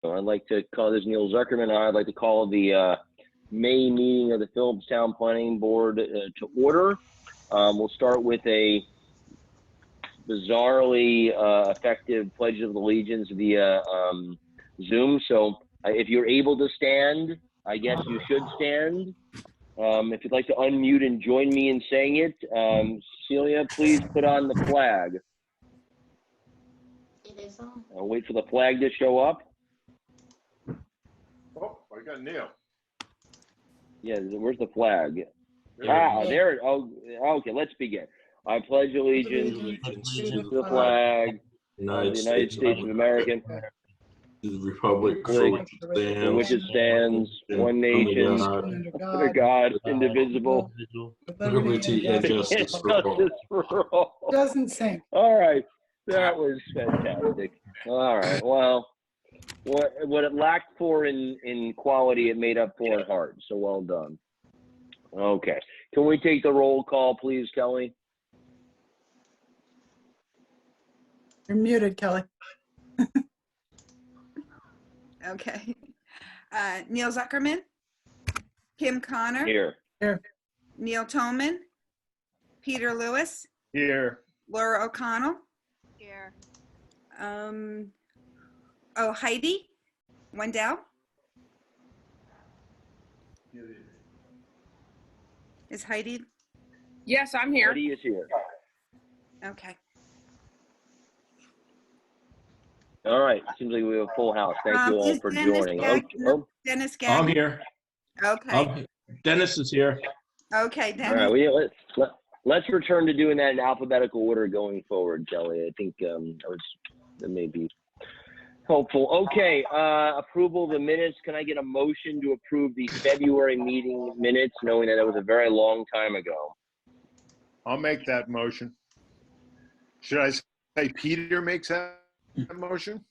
I'd like to call this Neil Zuckerman. I'd like to call the May meeting of the Phillipstown Planning Board to order. We'll start with a bizarrely effective Pledge of Allegiance via Zoom. So if you're able to stand, I guess you should stand. If you'd like to unmute and join me in saying it, Celia, please put on the flag. It is on. I'll wait for the flag to show up. Oh, I got Neil. Yeah, where's the flag? There There. Oh, okay. Let's begin. I pledge allegiance to the flag of the United States of America, to the republic for which it stands, one nation, under God, indivisible, liberty and justice for all. Doesn't sink. All right, that was fantastic. All right, well, what it lacked for in quality, it made up for in heart. So well done. Okay, can we take the roll call, please, Kelly? You're muted, Kelly. Okay. Neil Zuckerman, Kim Connor, Here. Neil Toman, Peter Lewis, Here. Laura O'Connell. Here. Heidi Wendell. Is Heidi? Yes, I'm here. Heidi is here. Okay. All right, seems like we have a full house. Thank you all Is for Dennis joining. Dennis I'm Gagnon? here. Okay. Dennis is here. Okay, All right, Dennis. let's return to doing that in alphabetical order going forward, Kelly. I think that may be helpful. Okay, approval of the minutes. Can I get a motion to approve the February meeting minutes, knowing that it was a very long time ago? I'll make that motion. Should I say Peter makes that motion?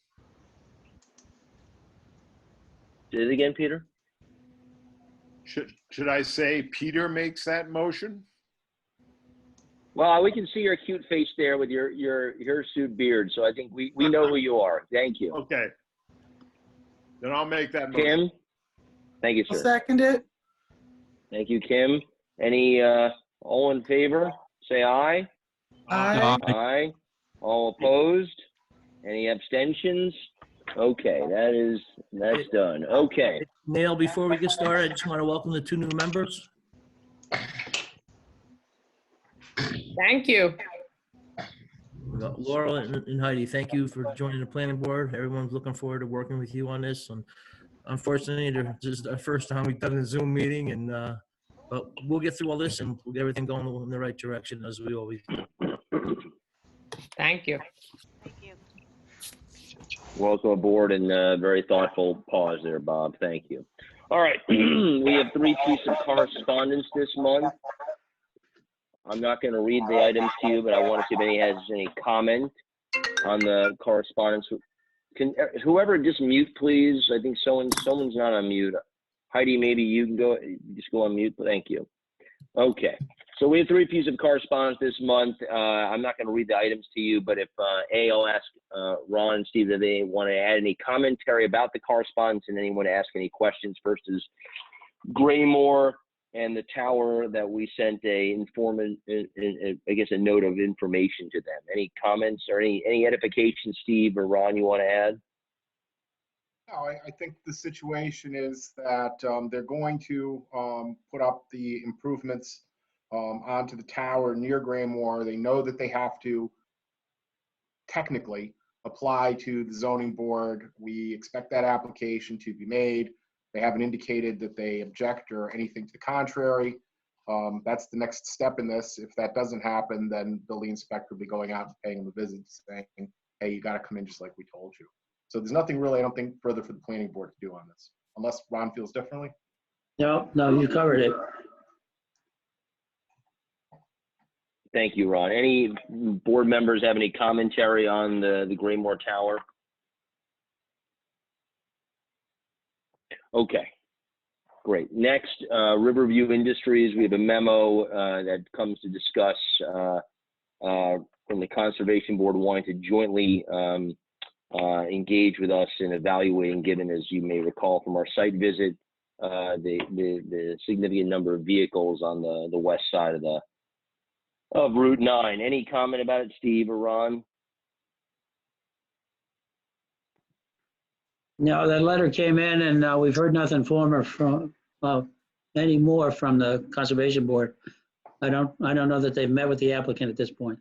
Say it again, Peter. Should I say Peter makes that motion? Well, we can see your cute face there with your hirsute beard, so I think we know who you are. Thank you. Okay. Then I'll make that motion. Kim? Thank you, I'll sir. second it. Thank you, Kim. Any all in favor? Say aye. Aye. Aye. All opposed? Any abstentions? Okay, that's done. Okay. Neil, before we get started, I just want to welcome the two new members. Thank you. We got Laura and Heidi. Thank you for joining the planning board. Everyone's looking forward to working with you on this. And unfortunately, this is our first time we've done a Zoom meeting, and but we'll get through all this and we'll get everything going in the right direction as we always do. Thank you. Thank you. Welcome aboard, and very thoughtful pause there, Bob. Thank you. All right, we have 3 pieces of correspondence this month. I'm not going to read the items to you, but I want to see if any has any comment on the correspondence. Can whoever just mute, please? I think someone's not on mute. Heidi, maybe you can just go on mute. Thank you. Okay. So we have 3 pieces of correspondence this month. I'm not going to read the items to you, but if I'll ask Ron and Steve if they want to add any commentary about the correspondence, and anyone to ask any questions. First is Graymore and the tower that we sent a note of information to them. Any comments or any edification, Steve or Ron, you want to add? No, I think the situation is that they're going to put up the improvements onto the tower near Graymore. They know that they have to technically apply to the zoning board. We expect that application to be made. They haven't indicated that they object or anything to the contrary. That's the next step in this. If that doesn't happen, then building inspector will be going out and paying them a visit saying, hey, you got to come in just like we told you. So there's nothing really, I don't think, further for the planning board to do on this, unless Ron feels differently. No, you covered it. Thank you, Ron. Any board members have any commentary on the Graymore Tower? Okay, great. Next, Riverview Industries. We have a memo that comes to discuss from the Conservation Board wanting to jointly engage with us in evaluating, given, as you may recall from our site visit, the significant number of vehicles on the west side of Route 9. Any comment about it, Steve or Ron? No, that letter came in and we've heard nothing from any more from the Conservation Board. I don't know that they've met with the applicant at this point.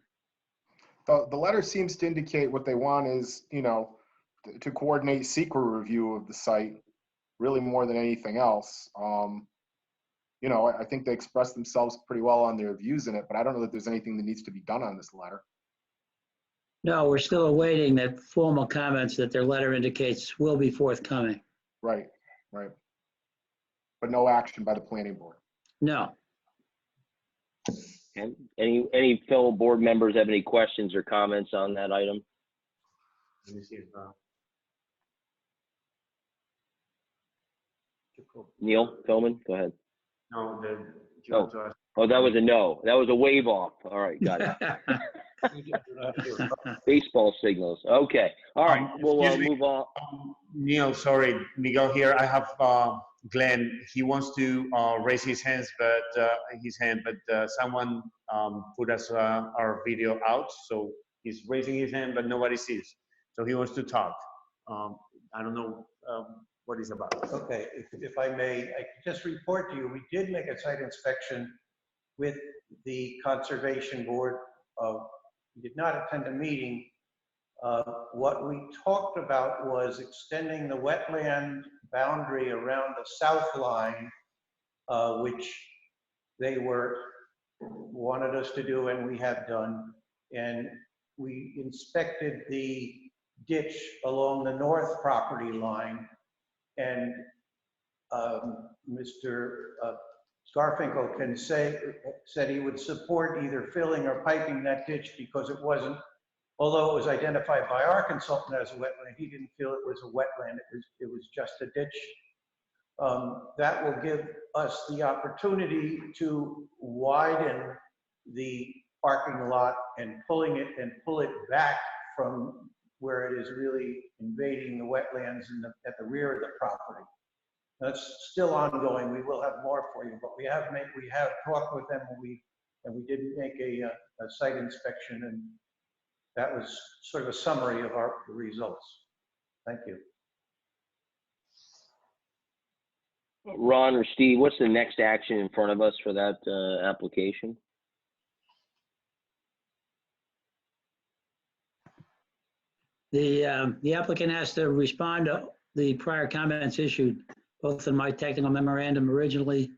The letter seems to indicate what they want is, to coordinate secret review of the site, really more than anything else. I think they expressed themselves pretty well on their views in it, but I don't know that there's anything that needs to be done on this letter. No, we're still awaiting that formal comments that their letter indicates will be forthcoming. Right. But no action by the planning board. No. Okay. Any fellow board members have any questions or comments on that item? Let me see if, Neil Philman, go ahead. no, Oh, that was a no. That was a wave off. All right, got it. Baseball signals. Okay. All right. We'll Excuse me. move on. Neil, sorry, Miguel here. I have Glenn. He wants to raise his hands, but someone put us our video out, so he's raising his hand, but nobody sees. So he wants to talk. I don't know what he's about. Okay, if I may, I could just report to you, we did make a site inspection with the Conservation Board. We did not attend a meeting. What we talked about was extending the wetland boundary around the south line, which they wanted us to do, and we have done. And we inspected the ditch along the north property line, and Mr. Garfinkel said he would support either filling or piping that ditch because it wasn't, although it was identified by our consultant as a wetland, he didn't feel it was a wetland, it was just a ditch. That will give us the opportunity to widen the parking lot and pull it back from where it is really invading the wetlands at the rear of the property. That's still ongoing. We will have more for you, but we have talked with them, and we did make a site inspection, and that was sort of a summary of our results. Thank you. Ron or Steve, what's the next action in front of us for that application? The applicant has to respond to the prior comments issued, both in my technical memorandum originally,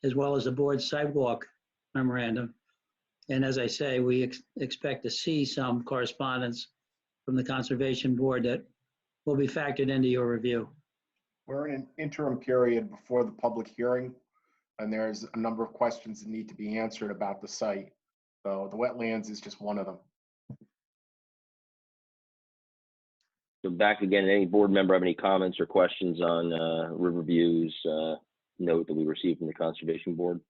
as well as the board's sidewalk memorandum. And as I say, we expect to see some correspondence from the Conservation Board that will be factored into your review. We're in an interim period before the public hearing, and there's a number of questions that need to be answered about the site. So the wetlands is just one of them. So back again, any board member have any comments or questions on Riverview's note that we received from the Conservation Board?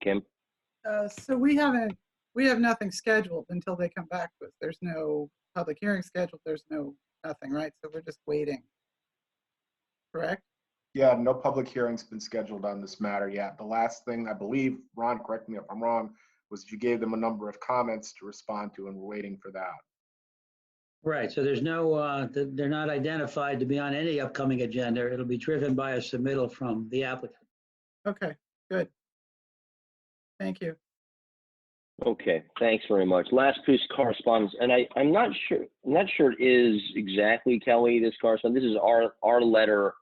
Kim? So we have nothing scheduled until they come back to us. There's no public hearing scheduled. There's nothing, right? So we're just waiting. Correct? Yeah, no public hearing's been scheduled on this matter yet. The last thing, I believe, Ron, correct me if I'm wrong, was you gave them a number of comments to respond to, and we're waiting for that. Right, so there's no, they're not identified to be on any upcoming agenda. It'll be driven by a submittal from the applicant. Okay, good. Thank you. Okay, thanks very much. Last piece of correspondence, and I'm not sure it is exactly, Kelly, this correspondence. This is our letter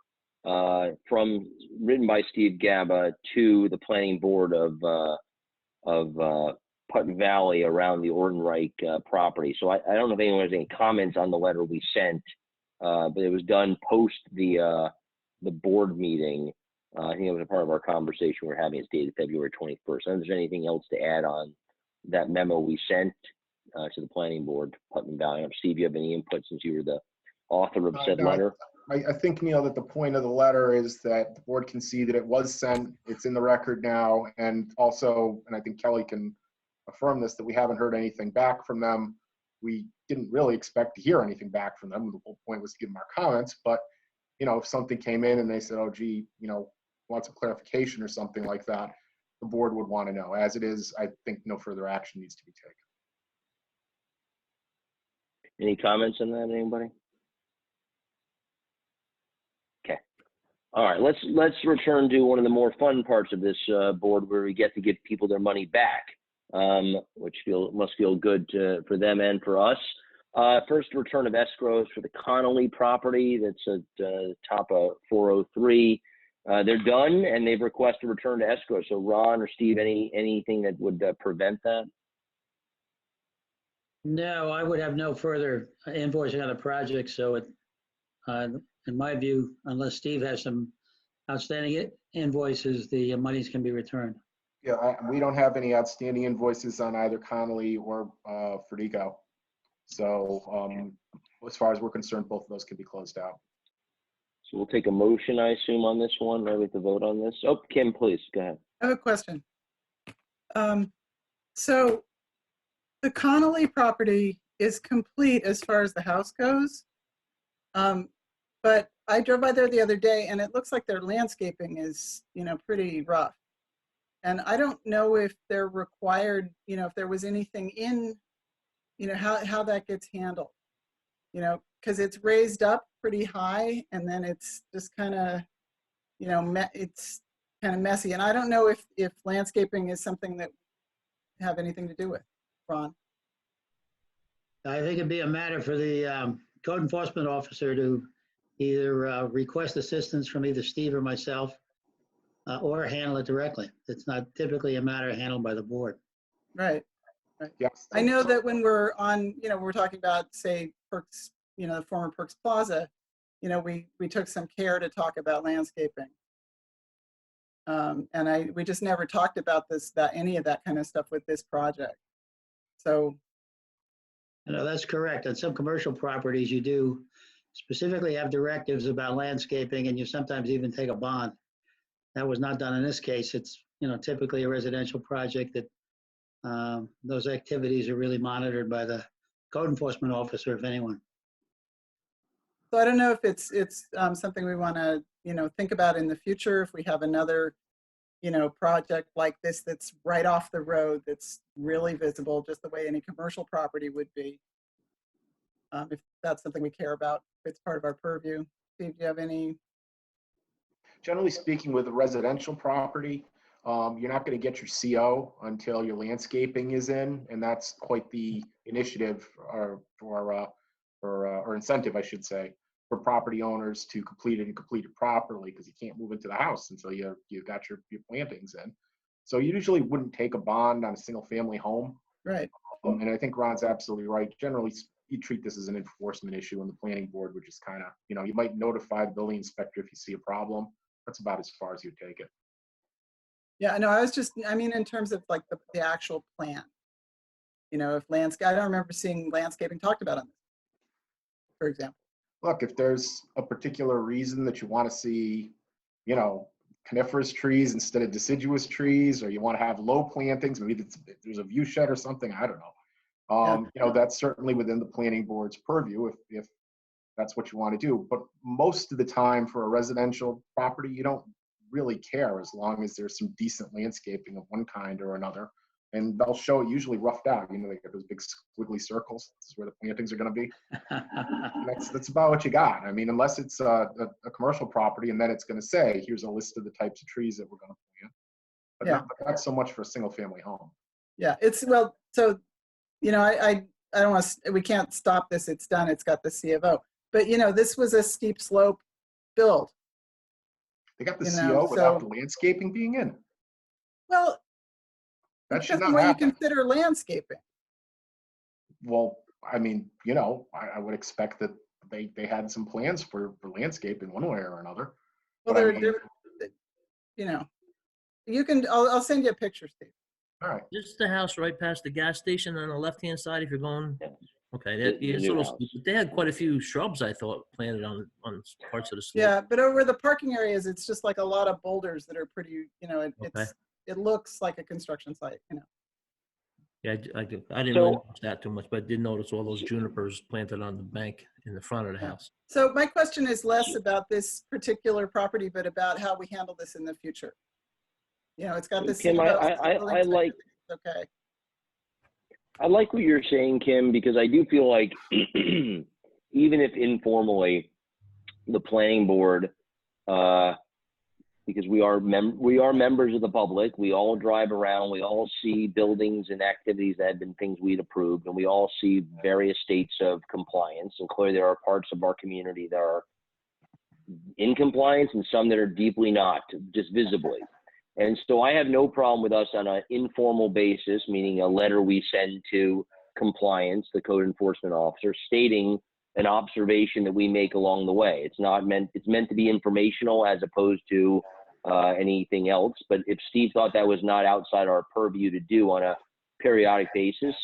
written by Steve Gaba to the planning board of Putnam Valley around the Ordenreich property. So I don't know if anyone has any comments on the letter we sent, but it was done post the board meeting. I think it was a part of our conversation we're having. It's dated February 21st. I don't know if there's anything else to add on that memo we sent to the planning board, Putnam Valley. Steve, you have any input since you were the author of said No, letter? I think, Neil, that the point of the letter is that the board can see that it was sent, it's in the record now, and also, and I think Kelly can affirm this, that we haven't heard anything back from them. We didn't really expect to hear anything back from them. The whole point was to give them our comments, but if something came in and they said, oh, gee, want some clarification or something like that, the board would want to know. As it is, I think no further action needs to be taken. Any comments on that, anybody? Okay. All right, let's return to one of the more fun parts of this board where we get to give people their money back, which must feel good for them and for us. First return of escrows for the Connolly property that's at top of 403. They're done and they've requested return to escrow. So Ron or Steve, anything that would prevent that? No, I would have no further invoicing on the project, so in my view, unless Steve has some outstanding invoices, the monies can be returned. Yeah, we don't have any outstanding invoices on either Connolly or Fertigo. So as far as we're concerned, both of those can be closed out. So we'll take a motion, I assume, on this one. Ready to vote on this? Oh, Kim, please, go ahead. I have a question. So the Connolly property is complete as far as the house goes. But I drove by there the other day and it looks like their landscaping is, pretty rough. And I don't know if they're required, if there was anything in, how that gets handled, because it's raised up pretty high and then it's just kind of, it's kind of messy. And I don't know if landscaping is something that have anything to do with. Ron? I think it'd be a matter for the code enforcement officer to either request assistance from either Steve or myself or handle it directly. It's not typically a matter handled by the board. Right. Yes. I know that when we're on, we're talking about, say, Perks, the former Perks Plaza, we took some care to talk about landscaping. And we just never talked about any of that kind of stuff with this project. So. That's correct. On some commercial properties, you do specifically have directives about landscaping and you sometimes even take a bond. That was not done in this case. It's, typically a residential project that those activities are really monitored by the code enforcement officer, if anyone. So I don't know if it's something we want to, think about in the future, if we have another, project like this that's right off the road, that's really visible, just the way any commercial property would be. If that's something we care about, if it's part of our purview. Steve, do you have any? Generally speaking, with a residential property, you're not going to get your CO until your landscaping is in, and that's quite the initiative or incentive, I should say, for property owners to complete it and complete it properly, because you can't move into the house until you've got your plantings in. So you usually wouldn't take a bond on a single family home. Right. And I think Ron's absolutely right. Generally, you treat this as an enforcement issue, and the planning board would just kind of, you might notify the building inspector if you see a problem. That's about as far as you take it. Yeah, no, I mean, in terms of like the actual plan, if landscape, I don't remember seeing landscaping talked about on this, for example. Look, if there's a particular reason that you want to see, coniferous trees instead of deciduous trees, or you want to have low plantings, maybe there's a view shed or something, I don't know. That's certainly within the planning board's purview if that's what you want to do. But most of the time for a residential property, you don't really care as long as there's some decent landscaping of one kind or another. And they'll show it usually roughed out. They got those big squiggly circles. This is where the plantings are going to be. That's about what you got. I mean, unless it's a commercial property, and then it's going to say, here's a list of the types of trees that we're going to plant. But not so much for a single family home. Yeah, so, I don't want to, we can't stop this. It's done. It's got the C of O. But, this was a steep slope build. They got the CO without the landscaping being in. Well, that should not what happen. you consider landscaping. Well, I mean, I would expect that they had some plans for landscape in one way or another. Well, you can, I'll send you a picture, Steve. All right. This is the house right past the gas station on the left-hand side if you're going. Yes. Okay, The new house. they had quite a few shrubs, I thought, planted on parts of the slope. Yeah, but over the parking areas, it's just like a lot of boulders that are pretty, it looks like a construction site, Yeah, I didn't really So, notice that too much, but I did notice all those junipers planted on the bank in the front of the Yeah. house. So my question is less about this particular property, but about how we handle this in the future. You know, it's got the Kim, building I like, inspector, okay. I like what you're saying, Kim, because I do feel like even if informally, the planning board, because we are members of the public, we all drive around, we all see buildings and activities that have been things we'd approved, and we all see various states of compliance. And clearly there are parts of our community that are in compliance and some that are deeply not, just visibly. And so I have no problem with us on an informal basis, meaning a letter we send to compliance, the code enforcement officer, stating an observation that we make along the way. It's meant to be informational as opposed to anything else. But if Steve thought that was not outside our purview to do on a periodic basis,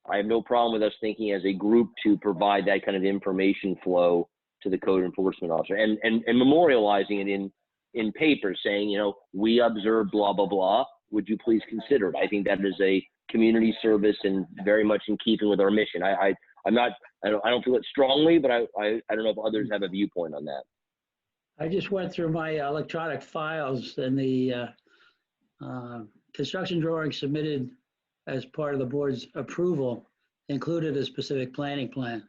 I have no problem with us thinking as a group to provide that kind of information flow to the code enforcement officer and memorializing it in paper, saying, you know, we observed blah, blah, blah. Would you please consider it? I think that is a community service and very much in keeping with our mission. I don't feel it strongly, but I don't know if others have a viewpoint on that. I just went through my electronic files, and the construction drawing submitted as part of the board's approval included a specific planning plan.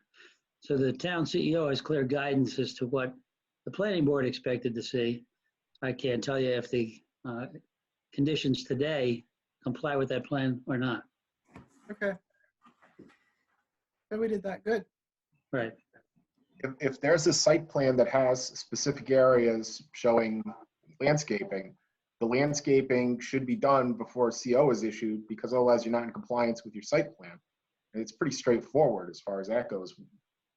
So the town CEO has clear guidance as to what the planning board expected to see. I can't tell you if the conditions today comply with that plan or not. Okay. So we did that, good. Right. If there's a site plan that has specific areas showing landscaping, the landscaping should be done before a CO is issued, because otherwise you're not in compliance with your site plan. And it's pretty straightforward as far as that goes.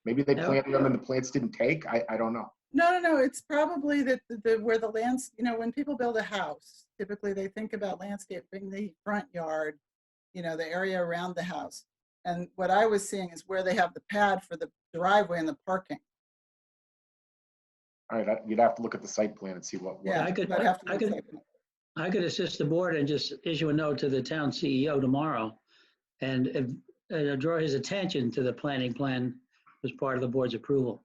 Maybe they planted them and the plants didn't take. I don't know. No. It's probably that where the lands, you know, when people build a house, typically they think about landscaping the front yard, you know, the area around the house. And what I was seeing is where they have the pad for the driveway and the parking. All right, you'd have to look at the site plan and see what. Yeah, I could- I'd have to I look could- at it. I could assist the board and just issue a note to the town CEO tomorrow and draw his attention to the planning plan as part of the board's approval.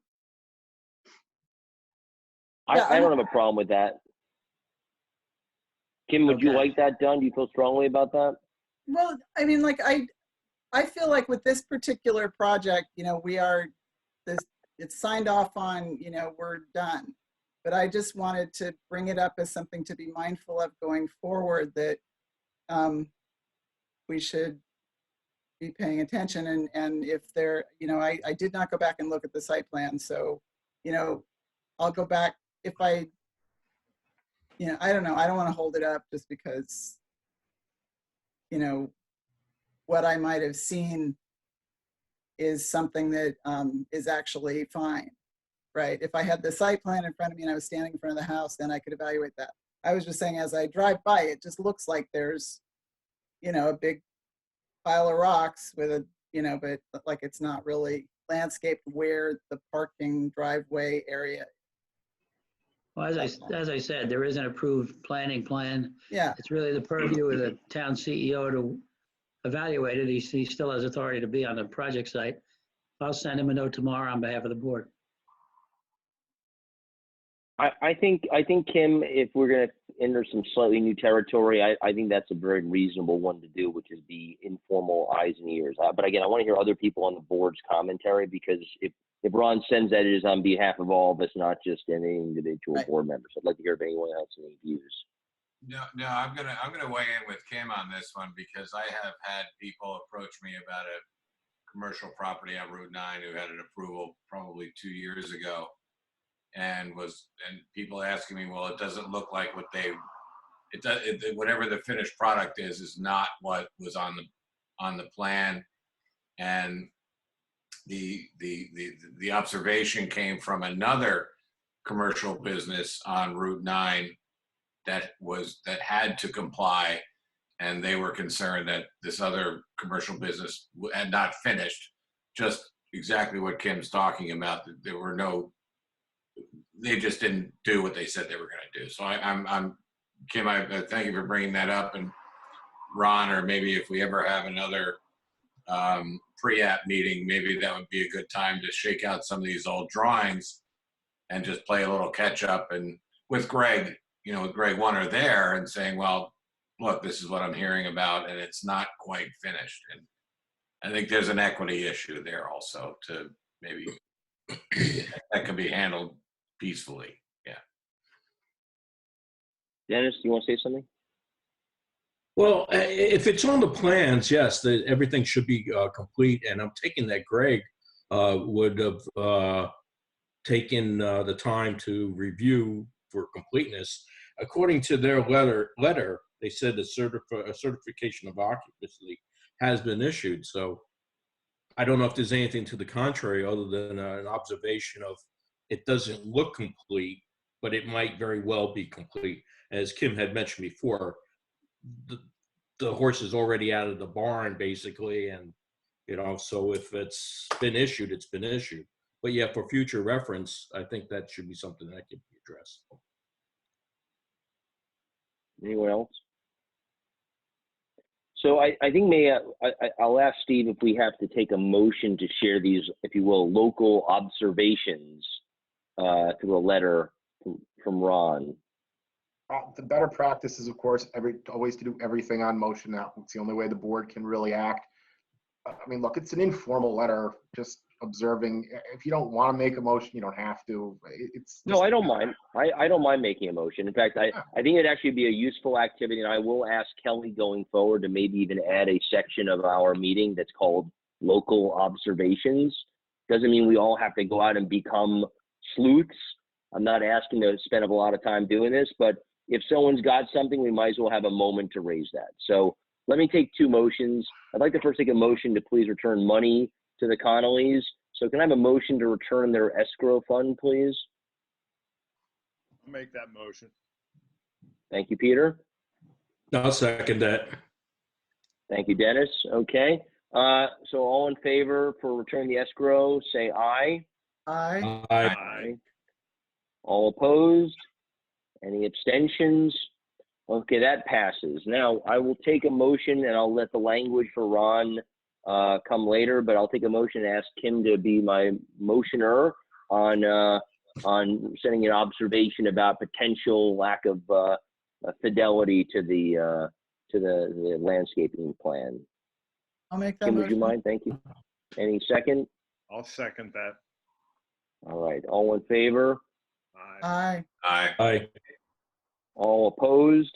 I don't have a problem with that. Kim, would you Okay. like that done? Do you feel strongly about that? Well, I mean, like I feel like with this particular project, you know, it's signed off on, you know, we're done. But I just wanted to bring it up as something to be mindful of going forward, that we should be paying attention. And if there, you know, I did not go back and look at the site plan. So, you know, I'll go back if I, you know, I don't know. I don't want to hold it up just because, you know, what I might have seen is something that is actually fine, right? If I had the site plan in front of me and I was standing in front of the house, then I could evaluate that. I was just saying, as I drive by, it just looks like there's, you know, a big pile of rocks with a, you know, but like it's not really landscaped where the parking driveway area. Well, as I said, there is an approved planning plan. Yeah, It's really the purview of the town CEO to evaluate it. He still has authority to be on the project site. I'll send him a note tomorrow on behalf of the board. I think, Kim, if we're going to enter some slightly new territory, I think that's a very reasonable one to do, which is the informal eyes and ears. But again, I want to hear other people on the board's commentary, because if Ron sends that, it is on behalf of all of us, not just any individual Right. board members. I'd like to hear if anyone else has any views. No, I'm gonna weigh in with Kim on this one, because I have had people approach me about a commercial property on Route 9 who had an approval probably 2 years ago, and people asking me, well, it doesn't look like what whatever the finished product is not what was on the plan, and the observation came from another commercial business on Route 9 that had to comply, and they were concerned that this other commercial business had not finished, just exactly what Kim's talking about. They just didn't do what they said they were going to do. So I'm Kim, I thank you for bringing that up, and Ron, or maybe if we ever have another pre-app meeting, maybe that would be a good time to shake out some of these old drawings and just play a little catch up, and with Greg, with Greg Warner there and saying, well, look, this is what I'm hearing about, and it's not quite finished. And I think there's an equity issue there also to maybe that can be handled peacefully. Yeah. Dennis, do you want to say something? Well, if it's on the plans, yes, everything should be complete. And I'm taking that Greg would have taken the time to review for completeness. According to their letter, they said a certification of occupancy has been issued. So I don't know if there's anything to the contrary other than an observation of it doesn't look complete, but it might very well be complete. As Kim had mentioned before, the horse is already out of the barn basically, and so if it's been issued, it's been issued. But yeah, for future reference, I think that should be something that can be addressed. Anyone else? So I think I'll ask Steve if we have to take a motion to share these, if you will, local observations through a letter from Ron. The better practice is, of course, always to do everything on motion. Now, it's the only way the board can really act. I mean, look, it's an informal letter, just observing. If you don't want to make a motion, you don't have to. No, I don't mind. I don't mind making a motion. In fact, I think it'd actually be a useful activity, and I will ask Kelly going forward to maybe even add a section of our meeting that's called local observations. Doesn't mean we all have to go out and become sleuths. I'm not asking to spend a lot of time doing this, but if someone's got something, we might as well have a moment to raise that. So let me take two motions. I'd like to first take a motion to please return money to the Connollys. So can I have a motion to return their escrow fund, please? I'll make that motion. Thank you, Peter. I'll second that. Thank you, Dennis. Okay. So all in favor for returning the escrow, say aye. Aye. Aye. All opposed? Any abstentions? Okay, that passes. Now, I will take a motion, and I'll let the language for Ron come later, but I'll take a motion and ask Kim to be my motioner on sending an observation about potential lack of fidelity to the landscaping plan. I'll make that Kim, would motion. you mind? Thank you. Any second? I'll second that. All right. All in favor? Aye. Aye. Aye. All opposed?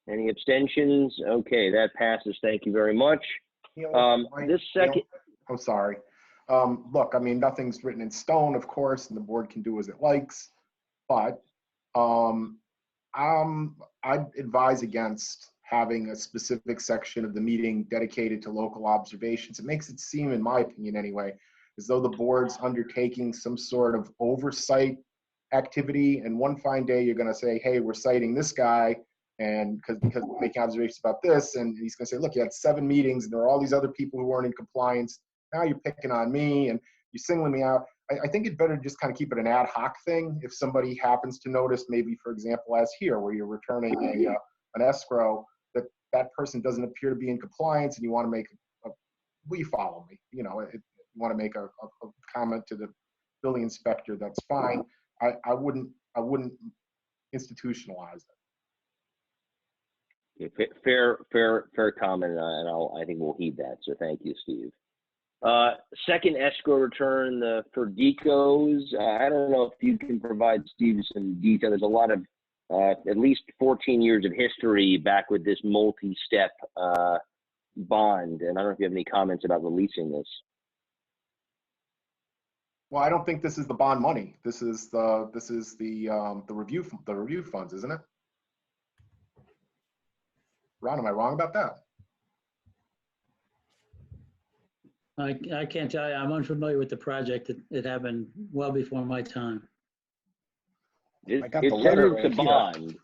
Any abstentions? Okay, that passes. Thank you very much. This second. I'm sorry. Look, I mean, nothing's written in stone, of course, and the board can do as it likes. But I'd advise against having a specific section of the meeting dedicated to local observations. It makes it seem, in my opinion anyway, as though the board's undertaking some sort of oversight activity, and one fine day you're going to say, hey, we're citing this guy and because we're making observations about this, and he's going to say, look, you had 7 meetings and there are all these other people who weren't in compliance. Now you're picking on me and you're singling me out. I think it better just kind of keep it an ad hoc thing. If somebody happens to notice, maybe for example, as here, where you're returning an escrow, that person doesn't appear to be in compliance, and you want to make will you follow me? You want to make a comment to the building inspector, that's fine. I wouldn't institutionalize it. Okay, fair comment, and I think we'll heed that. So thank you, Steve. Second escrow return for Decos. I don't know if you can provide Steve some detail. There's a lot of at least 14 years of history back with this multi-step bond, and I don't know if you have any comments about releasing this. Well, I don't think this is the bond money. This is the review funds, isn't it? Ron, am I wrong about that? I can't tell you. I'm unfamiliar with the project. It happened well before my time. It I got the says letter it's a right bond.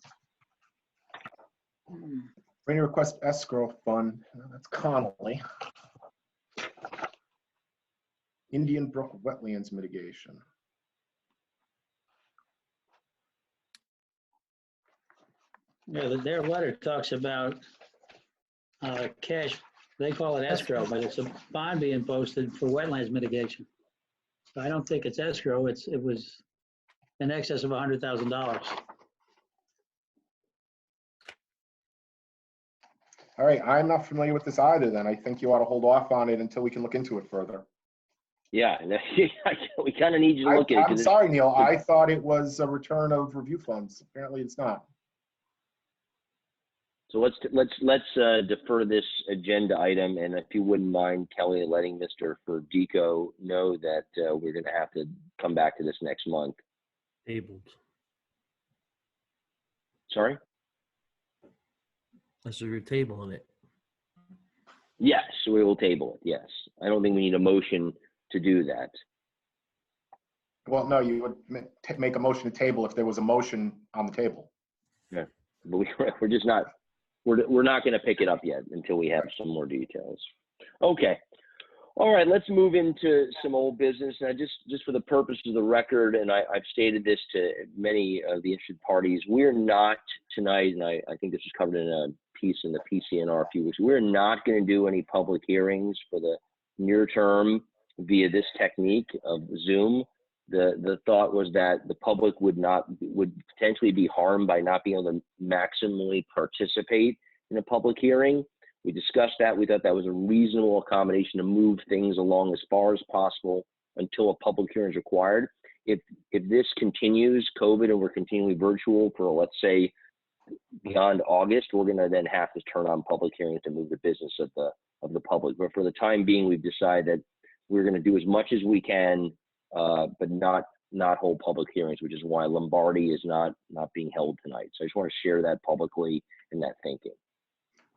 Rainy request escrow fund. That's Connolly. Indian Brook wetlands mitigation. Yeah, their letter talks about cash, they call it escrow, but it's a bond being posted for wetlands mitigation. So I don't think it's escrow, it was in excess of $100,000. All right, I'm not familiar with this either then. I think you ought to hold off on it until we can look into it further. Yeah, and we kind of need you to look at it. I'm 'cause sorry, Neil, I thought it was a return of review funds. Apparently it's not. So let's defer this agenda item, and if you wouldn't mind, Kelly, letting Mr. Ferdico know that we're going to have to come back to this next month. Tabled. Sorry? Unless you're tabling it. Yes, we will table it, yes. I don't think we need a motion to do that. Well, no, you would make a motion to table if there was a motion on the table. Yeah, but we're just not, we're not going to pick it up yet until we have some more details. Okay. All right, let's move into some old business. Now, just for the purpose of the record, and I've stated this to many of the interested parties, we're not tonight, and I think this was covered in a piece in the PCNR a few weeks, we're not going to do any public hearings for the near term via this technique of Zoom. The thought was that the public would potentially be harmed by not being able to maximally participate in a public hearing. We discussed that. We thought that was a reasonable accommodation to move things along as far as possible until a public hearing is required. If this continues, COVID, and we're continually virtual for, let's say, beyond August, we're going to then have to turn on public hearings to move the business of the public. But for the time being, we've decided that we're going to do as much as we can, but not hold public hearings, which is why Lombardi is not being held tonight. So I just want to share that publicly in that thinking.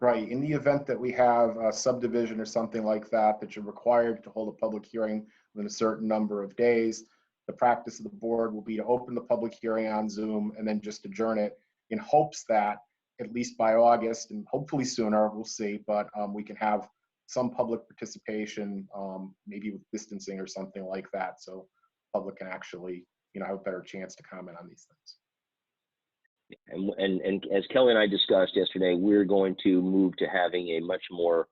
Right. In the event that we have a subdivision or something like that, that you're required to hold a public hearing within a certain number of days, the practice of the board will be to open the public hearing on Zoom and then just adjourn it in hopes that at least by August, and hopefully sooner, we'll see, but we can have some public participation, maybe with distancing or something like that, so public can actually, have a better chance to comment on these things. And as Kelly and I discussed yesterday, we're going to move to having a much more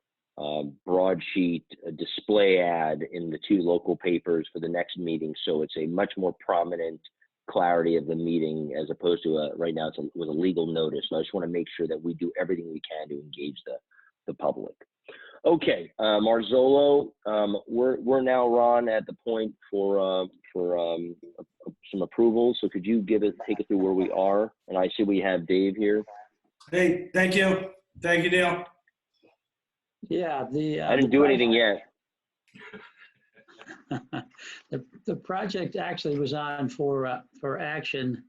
broadsheet display ad in the 2 local papers for the next meeting. So it's a much more prominent clarity of the meeting as opposed to right now it was a legal notice. So I just want to make sure that we do everything we can to engage the public. Okay, Marzolo, we're now, Ron, at the point for some approvals. So could you take it through where we are? And I see we have Dave here. Hey, thank you. Thank you, Neil. Yeah, I didn't do anything yet. The project actually was on for action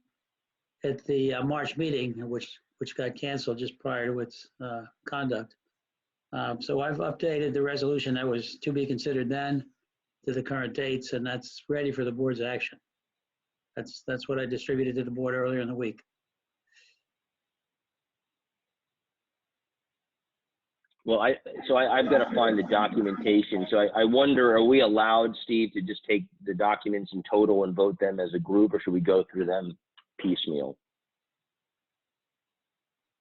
at the March meeting, which got canceled just prior to its conduct. So I've updated the resolution that was to be considered then to the current dates, and that's ready for the board's action. That's what I distributed to the board earlier in the week. Well, I've got to find the documentation. So I wonder, are we allowed, Steve, to just take the documents in total and vote them as a group, or should we go through them piecemeal?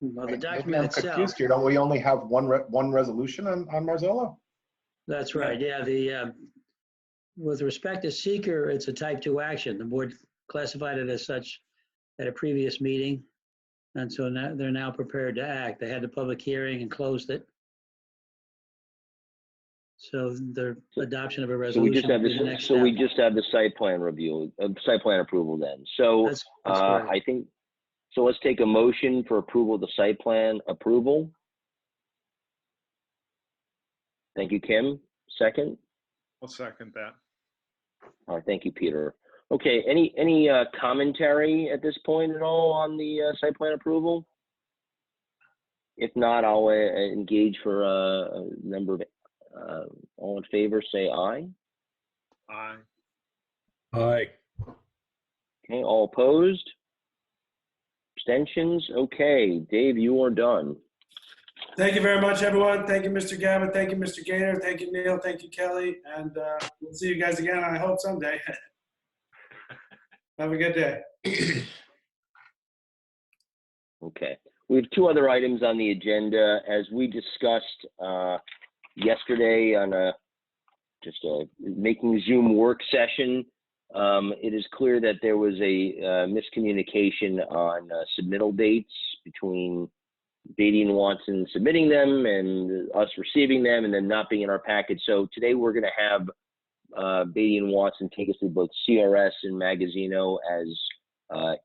Well, the Maybe document I'm itself. confused here. Don't we only have one resolution on Marzolo? That's right. Yeah. With respect to seeker, it's a type 2 action. The board classified it as such at a previous meeting. And so now they're now prepared to act. They had the public hearing and closed it. So the adoption of a So we resolution. just have would be the this. next So we step. just have the site plan review, site plan approval then. So That's correct. I think. So let's take a motion for approval of the site plan approval. Thank you, Kim. Second. I'll second that. All right, thank you, Peter. Okay, any commentary at this point at all on the site plan approval? If not, I'll engage for a number of, all in favor, say aye. Aye. Aye. Okay, all opposed? Abstentions? Okay, Dave, you are done. Thank you very much, everyone. Thank you, Mr. Gabbard. Thank you, Mr. Gaynor. Thank you, Neil. Thank you, Kelly. And we'll see you guys again, I hope, someday. Have a good day. Okay. We have two other items on the agenda. As we discussed yesterday on a making Zoom work session, it is clear that there was a miscommunication on submittal dates between Beatty and Watson submitting them and us receiving them and then not being in our package. So today we're going to have Beatty and Watson take us through both CRS and Magazzino as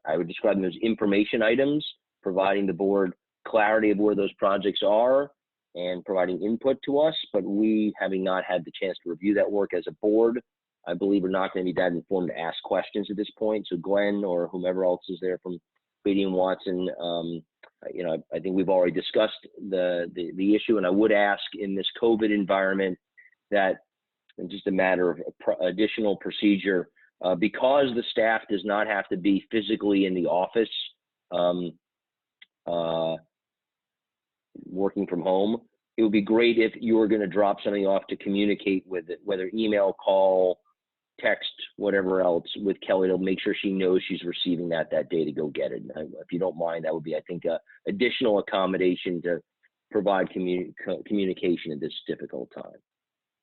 I would describe them as information items, providing the board clarity of where those projects are and providing input to us. But we, having not had the chance to review that work as a board, I believe we're not going to be that informed to ask questions at this point. So Glenn or whomever else is there from Beatty and Watson, I think we've already discussed the issue, and I would ask in this COVID environment that it's just a matter of additional procedure because the staff does not have to be physically in the office working from home. It would be great if you were going to drop something off to communicate with it, whether email, call, text, whatever else, with Kelly to make sure she knows she's receiving that day to go get it. And if you don't mind, that would be, I think, additional accommodation to provide communication at this difficult time.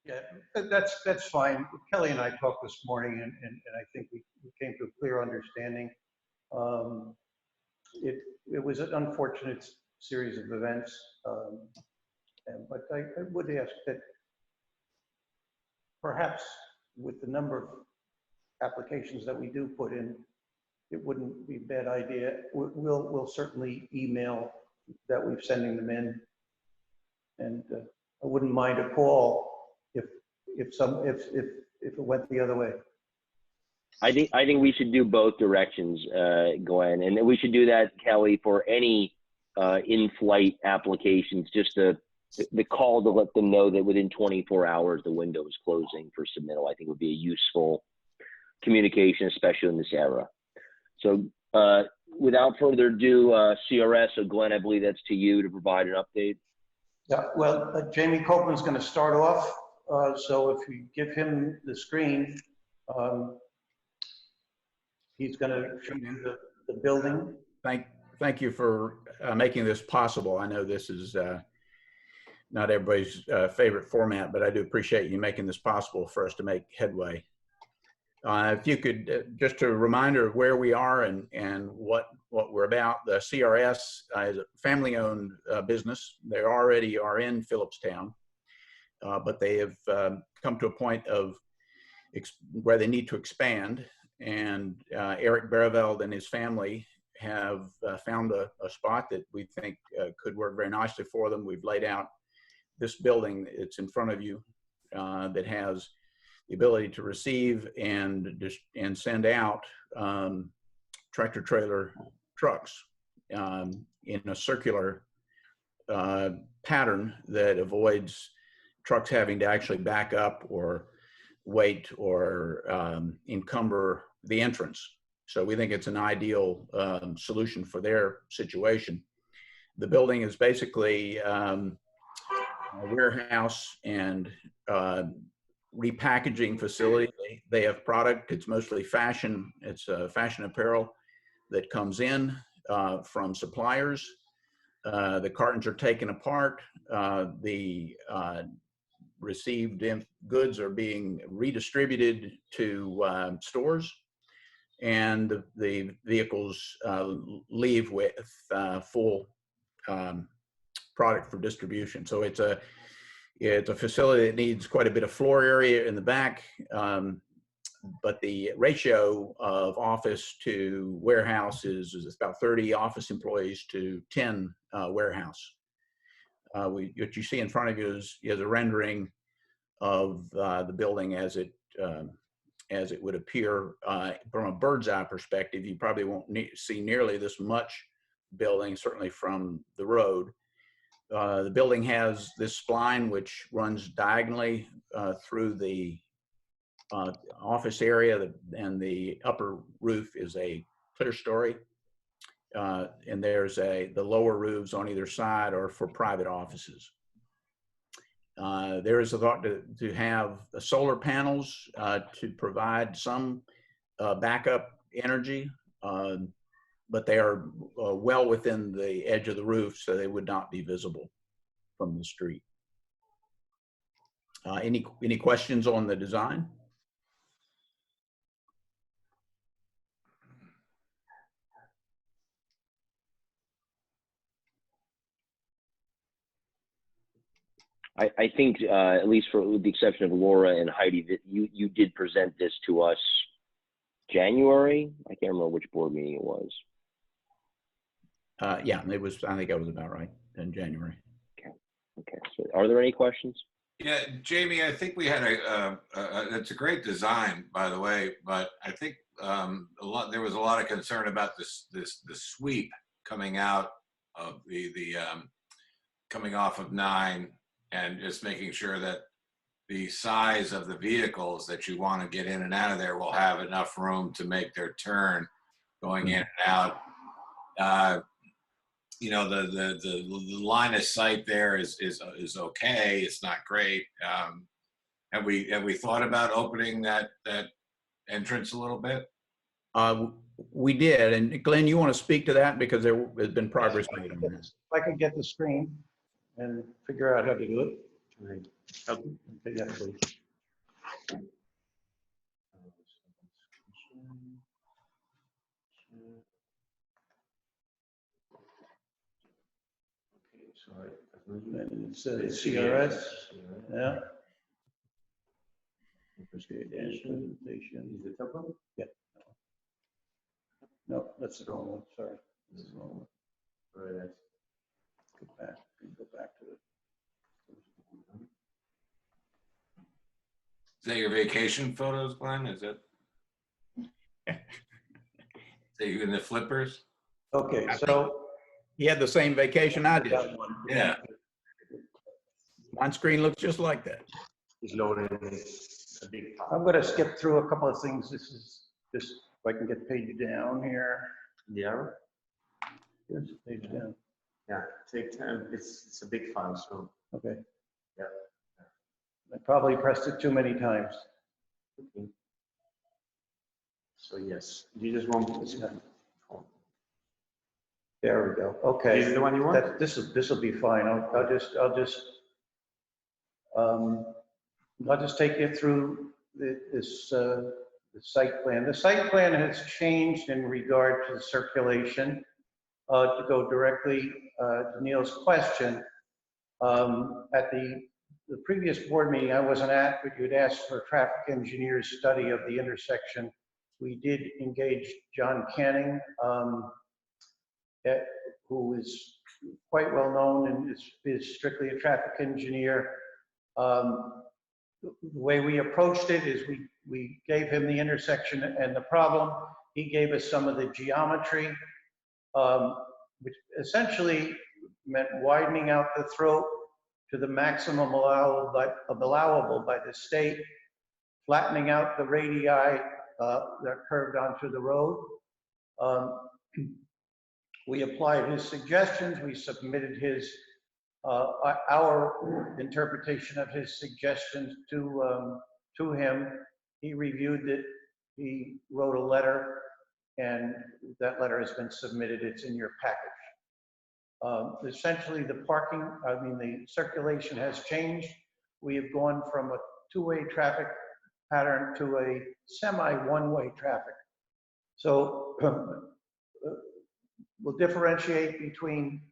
Yeah, that's fine. Kelly and I talked this morning, and I think we came to a clear understanding. It was an unfortunate series of events, but I would ask that perhaps with the number of applications that we do put in, it wouldn't be a bad idea. We'll certainly email that we're sending them in, and I wouldn't mind a call if it went the other way. I think we should do both directions, Glenn, and we should do that, Kelly, for any in-flight applications. Just the call to let them know that within 24 hours the window is closing for submittal, I think would be a useful communication, especially in this era. So without further ado, CRS, so Glenn, I believe that's to you to provide an update. Yeah, well, Jamie Copeland's going to start off. So if you give him the screen, he's going to show you the building. Thank you for making this possible. I know this is not everybody's favorite format, but I do appreciate you making this possible for us to make headway. If you could, just a reminder of where we are and what we're about. The CRS is a family-owned business. They already are in Phillipstown, but they have come to a point of where they need to expand. And Eric Beraveld and his family have found a spot that we think could work very nicely for them. We've laid out this building, it's in front of you, that has the ability to receive and send out tractor trailer trucks in a circular pattern that avoids trucks having to actually back up or wait or encumber the entrance. So we think it's an ideal solution for their situation. The building is basically a warehouse and repackaging facility. They have product. It's mostly fashion. It's fashion apparel that comes in from suppliers. The cartons are taken apart. The received goods are being redistributed to stores, and the vehicles leave with full product for distribution. So it's a facility that needs quite a bit of floor area in the back, but the ratio of office to warehouse is about 30 office employees to 10 warehouse. What you see in front of you is a rendering of the building as it would appear from a bird's eye perspective. You probably won't see nearly this much building, certainly from the road. The building has this spline which runs diagonally through the office area, and the upper roof is a clear story. And there's the lower roofs on either side are for private offices. There is a thought to have solar panels to provide some backup energy. but they are well within the edge of the roof, so they would not be visible from the street. Any questions on the design? I think, at least with the exception of Laura and Heidi, that you did present this to us January. I can't remember which board meeting it was. Yeah, it was. I think that was about right in January. Okay. So, are there any questions? Yeah, Jamie, I think we had it's a great design, by the way, but I think there was a lot of concern about the sweep coming out of coming off of 9, and just making sure that the size of the vehicles that you want to get in and out of there will have enough room to make their turn going in and out. You know, the line of sight there is okay. It's not great. Have we thought about opening that entrance a little bit? We did, and Glenn, you want to speak to that because there has been progress made on this. If I could get the screen and figure out how to do it. Right. Okay, yeah, please. Sorry. And it says CRS. Yeah. Presentation. Is it top one? Yeah. No, that's the wrong one. Sorry. This is the wrong one. All right. Go back. Go back to it. Is that your vacation photos, Glenn? Is that you in the flippers? Okay, so he had the same vacation I did. Yeah. My screen looks just like that. He's loading I'm going to skip through a couple of things. This is just if I can get page down here. Yeah. Here's the page down. Yeah, take time. It's a big file, so. Okay. Yeah. I probably pressed it too many times. Okay. So yes, you just want this one. There we go. Okay. This is the one you want? This will be fine. I'll just take you through the site plan. The site plan has changed in regard to the circulation. To go directly to Neil's question, at the previous board meeting I wasn't at, but you'd asked for a traffic engineer's study of the intersection. We did engage John Canning, who is quite well known and is strictly a traffic engineer. The way we approached it is we gave him the intersection and the problem. He gave us some of the geometry, which essentially meant widening out the throat to the maximum allowable by the state, flattening out the radii that curved onto the road. We applied his suggestions. We submitted our interpretation of his suggestions to him. He reviewed it. He wrote a letter, and that letter has been submitted. It's in your package. Essentially, the circulation has changed. We have gone from a two-way traffic pattern to a semi-one-way traffic. So we'll differentiate between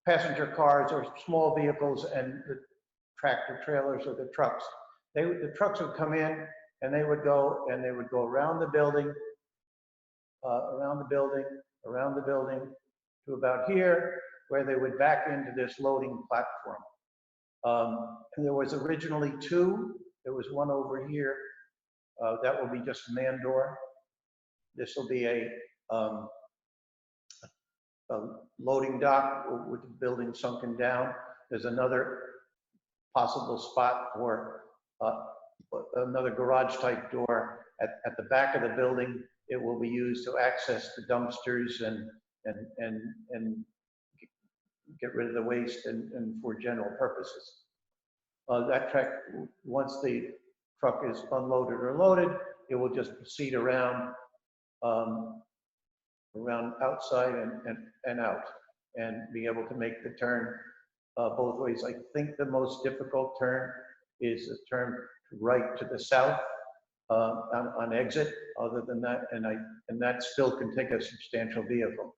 passenger cars or small vehicles and the tractor trailers or the trucks. The trucks would come in and they would go around the building, around the building to about here, where they would back into this loading platform. And there was originally 2. There was one over here. That will be just a man door. This will be a loading dock with the building sunken down. There's another possible spot for another garage type door at the back of the building. It will be used to access the dumpsters and get rid of the waste and for general purposes. That track, once the truck is unloaded or loaded, it will just proceed around around outside and out, and be able to make the turn both ways. I think the most difficult turn is the turn right to the south on exit. Other than that, and that still can take a substantial vehicle.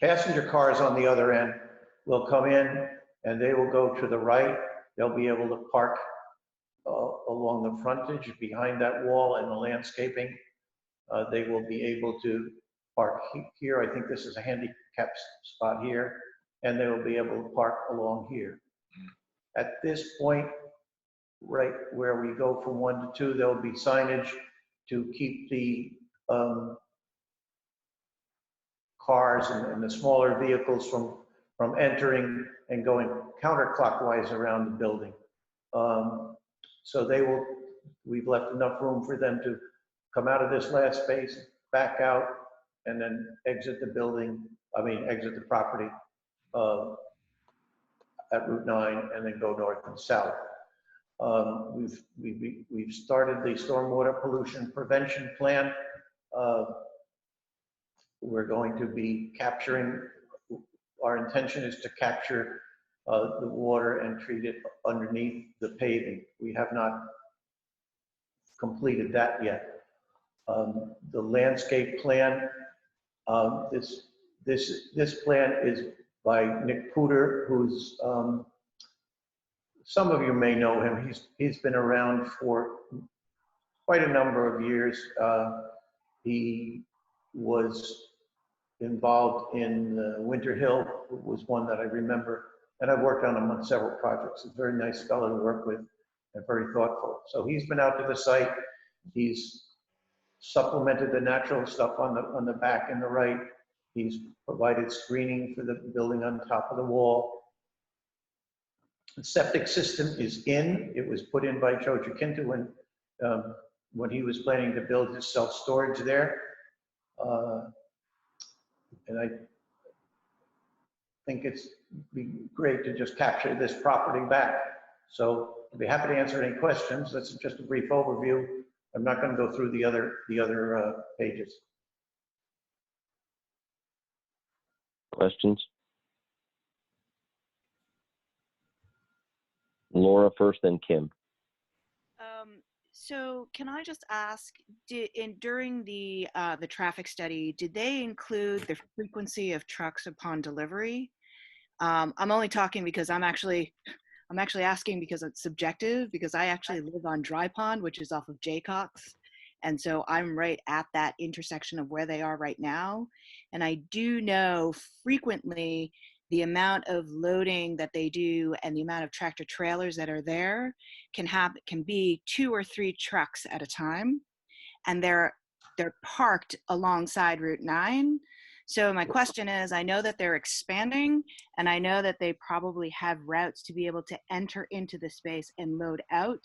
Passenger cars on the other end will come in and they will go to the right. They'll be able to park along the frontage behind that wall and the landscaping. They will be able to park here. I think this is a handicap spot here, and they will be able to park along here. At this point, right where we go from 1 to 2, there'll be signage to keep the cars and the smaller vehicles from entering and going counterclockwise around the building. So we've left enough room for them to come out of this last space, back out, and then exit the property at Route 9, and then go north and south. We've started the stormwater pollution prevention plan. We're going to be capturing, our intention is to capture the water and treat it underneath the paving. We have not completed that yet. The landscape plan, this plan is by Nick Pooter, who's, some of you may know him. He's been around for quite a number of years. He was involved in Winter Hill, was one that I remember, and I've worked on him on several projects. He's a very nice fellow to work with and very thoughtful. So he's been out to the site. He's supplemented the natural stuff on the back and the right. He's provided screening for the building on top of the wall. The septic system is in. It was put in by Joe Jacinto when he was planning to build his self-storage there. And I think it's be great to just capture this property back. So I'd be happy to answer any questions. That's just a brief overview. I'm not going to go through the other pages. Questions? Laura first, then Kim. So can I just ask, during the traffic study, did they include the frequency of trucks upon delivery? I'm only talking because I'm actually asking because it's subjective, because I actually live on Dry Pond, which is off of Jaycox. And so I'm right at that intersection of where they are right now. And I do know frequently the amount of loading that they do and the amount of tractor trailers that are there can be 2 or 3 trucks at a time. And they're parked alongside Route 9. So my question is, I know that they're expanding, and I know that they probably have routes to be able to enter into the space and load out.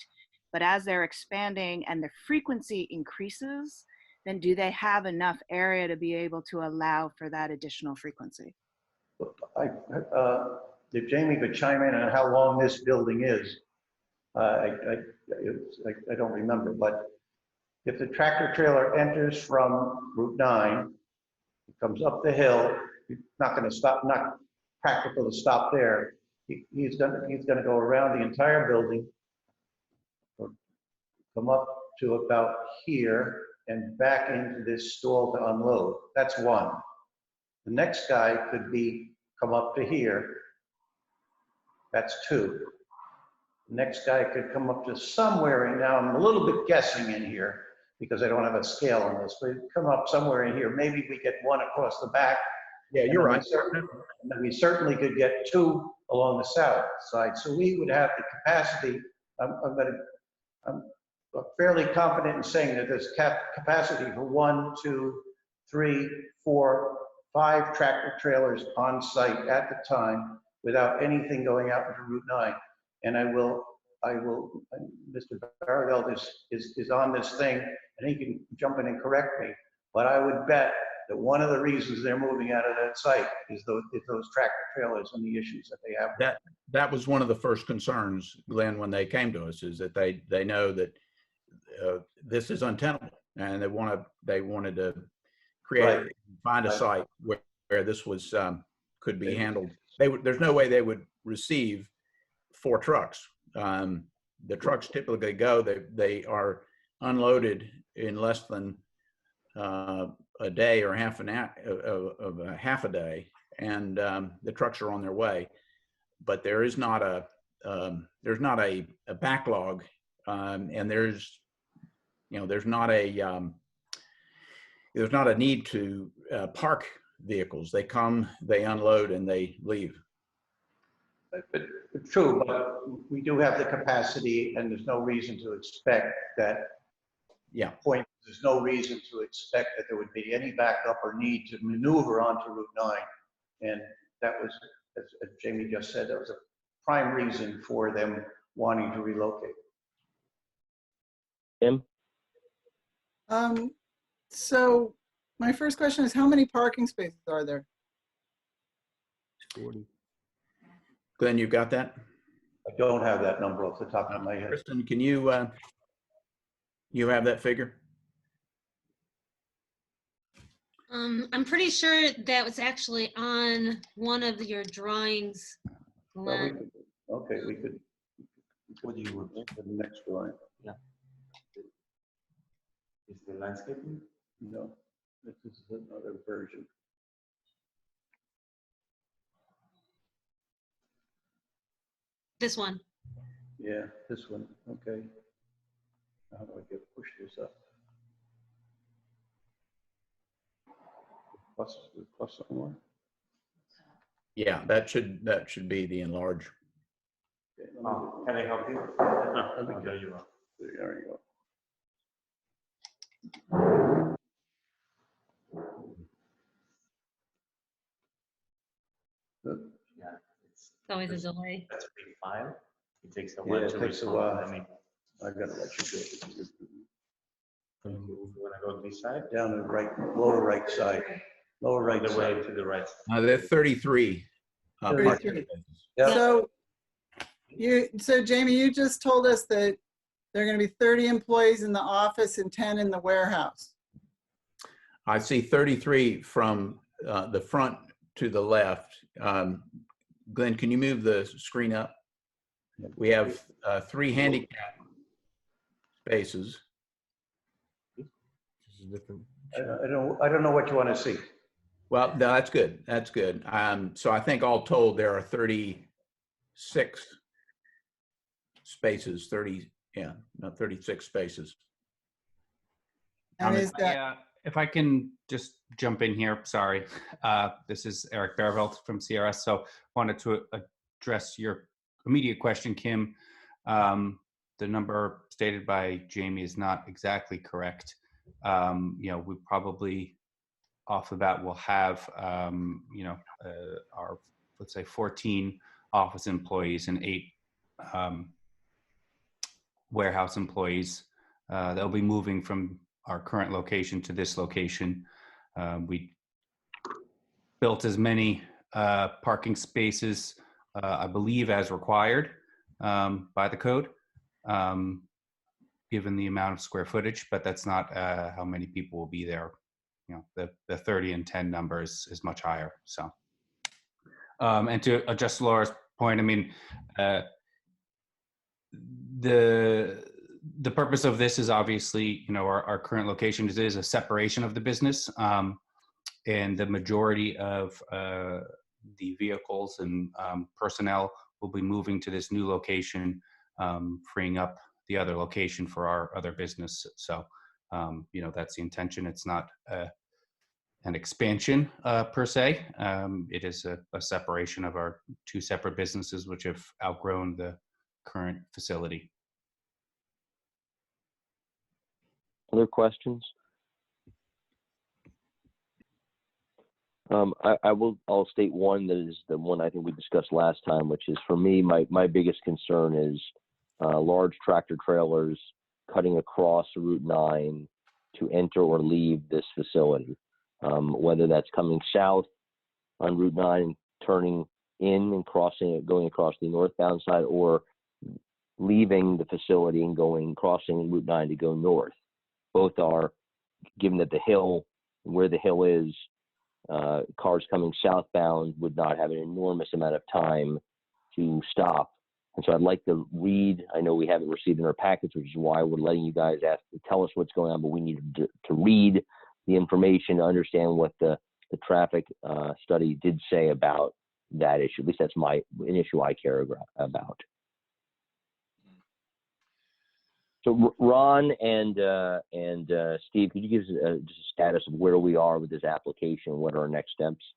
But as they're expanding and the frequency increases, then do they have enough area to be able to allow for that additional frequency? If Jamie could chime in on how long this building is, I don't remember, but if the tractor trailer enters from Route 9, it comes up the hill, it's not going to stop, not practical to stop there. He's going to go around the entire building, come up to about here and back into this stall to unload. That's one. The next guy could come up to here. That's 2. The next guy could come up to somewhere, and now I'm a little bit guessing in here because I don't have a scale on this, but come up somewhere in here. Maybe we get 1 across the back. Yeah, you're right. We certainly could get 2 along the south side. So we would have the capacity. I'm fairly confident in saying that there's capacity for 1, 2, 3, 4, 5 tractor trailers on site at the time without anything going out into Route 9. And I will, Mr. Barreveld is on this thing, and he can jump in and correct me, but I would bet that one of the reasons they're moving out of that site is those tractor trailers and the issues that they have. That was one of the first concerns, Glenn, when they came to us, is that they know that this is untenable. and they wanted to create, find a site where this was, could be handled. There's no way they would receive 4 trucks. The trucks typically go, they are unloaded in less than a day or half a day, and the trucks are on their way. But there is not a backlog, and there's not a need to park vehicles. They come, they unload, and they leave. But true, but we do have the capacity, and there's no reason to expect that. Yeah. Point, there's no reason to expect that there would be any backup or need to maneuver onto Route 9. And that was, as Jamie just said, that was a prime reason for them wanting to relocate. Tim? So my first question is, how many parking spaces are there? 40. Glenn, you got that? I don't have that number off the top of my head. Kristen, can you, you have that figure? I'm pretty sure that was actually on one of your drawings, Glenn. Okay, we could. What do you want for the next drawing? Yeah. Is the landscaping? No, this is another version. This one. Yeah, this one. Okay. How do I push this up? Plus somewhere. Yeah, that should be the enlarge. Okay, Can I help you? There you are. There you go. Yeah, It's always a delay. that's a big file. It takes a while Yeah, to it takes a respond. while. I mean, I gotta let you go. you wanna go this side? Down the right, lower right side. Lower right The way side. to the right. They're 33. Parking 33. spaces. Yeah. So Jamie, you just told us that there are going to be 30 employees in the office and 10 in the warehouse. I see 33 from the front to the left. Glenn, can you move the screen up? We have 3 handicap spaces. I don't know what you want to see. Well, no, that's good. That's good. So I think all told, there are 36 spaces, 36 spaces. And is that, if I can just jump in here, sorry. This is Eric Bearvelt from CRS. So wanted to address your immediate question, Kim. The number stated by Jamie is not exactly correct. We probably off the bat will have, our, let's say 14 office employees and 8 warehouse employees. They'll be moving from our current location to this location. We built as many parking spaces, I believe, as required by the code, given the amount of square footage, but that's not how many people will be there. The 30 and 10 numbers is much higher. So, and to adjust Laura's point, I mean, the purpose of this is obviously, our current location is a separation of the business, and the majority of the vehicles and personnel will be moving to this new location, freeing up the other location for our other business. So, that's the intention. It's not an expansion per se. It is a separation of our 2 separate businesses, which have outgrown the current facility. Other questions? I'll state one that is the one I think we discussed last time, which is, for me, my biggest concern is large tractor trailers cutting across Route 9 to enter or leave this facility, whether that's coming south on Route 9, turning in and going across the northbound side, or leaving the facility and crossing Route 9 to go north. Both are given that the hill, where the hill is, cars coming southbound would not have an enormous amount of time to stop. And so I'd like to read, I know we haven't received in our packets, which is why we're letting you guys tell us what's going on, but we need to read the information to understand what the traffic study did say about that issue. At least that's an issue I care about. So Ron and Steve, could you give us just a status of where we are with this application? What are our next steps?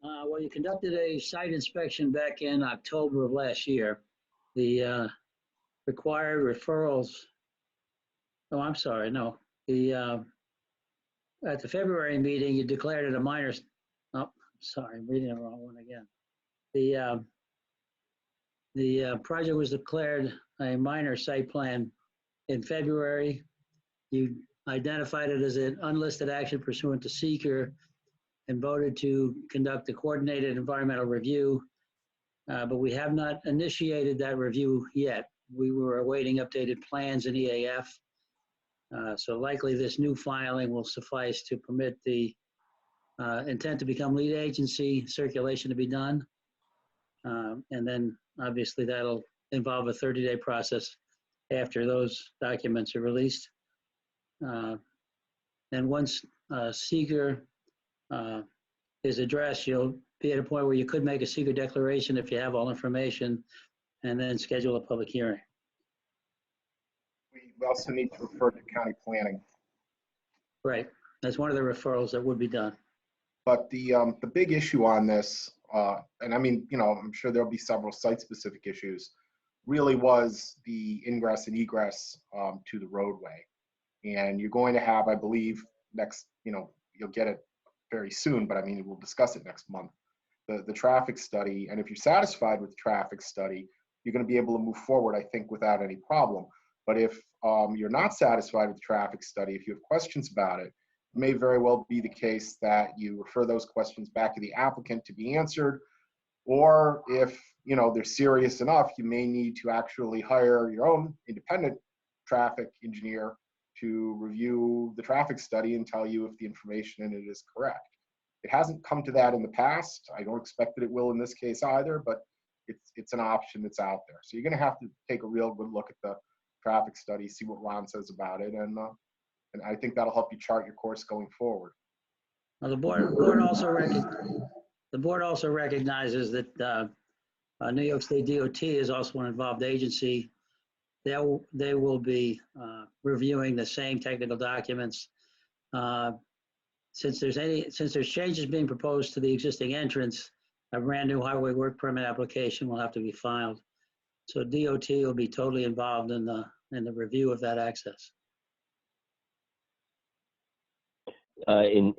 Well, you conducted a site inspection back in October of last year. The required referrals, oh, I'm sorry, no. At the February meeting, you declared it a minor, oh, sorry, I'm reading the wrong one again. The project was declared a minor site plan in February. You identified it as an unlisted action pursuant to seeker and voted to conduct a coordinated environmental review, but we have not initiated that review yet. We were awaiting updated plans in EAF, so likely this new filing will suffice to permit the intent to become lead agency circulation to be done, and then obviously that'll involve a 30-day process after those documents are released. And once seeker is addressed, you'll be at a point where you could make a seeker declaration if you have all information, and then schedule a public hearing. We also need to refer to county planning. Right, that's one of the referrals that would be done. But the big issue on this, and I mean, you know, I'm sure there'll be several site-specific issues, really was the ingress and egress to the roadway. And you're going to have, I believe, next, you know, you'll get it very soon, but I mean, we'll discuss it next month, the traffic study. And if you're satisfied with the traffic study, you're going to be able to move forward, I think, without any problem. But if you're not satisfied with the traffic study, if you have questions about it, it may very well be the case that you refer those questions back to the applicant to be answered. Or if, you know, they're serious enough, you may need to actually hire your own independent traffic engineer to review the traffic study and tell you if the information in it is correct. It hasn't come to that in the past. I don't expect that it will in this case either, but it's an option that's out there. So you're going to have to take a real good look at the traffic study, see what Ron says about it, and I think that'll help you chart your course going forward. Now, the board also recognizes that New York State DOT is also an involved agency. They will be reviewing the same technical documents. Since there's changes being proposed to the existing entrance, a brand new highway work permit application will have to be filed. So DOT will be totally involved in the review of that access. In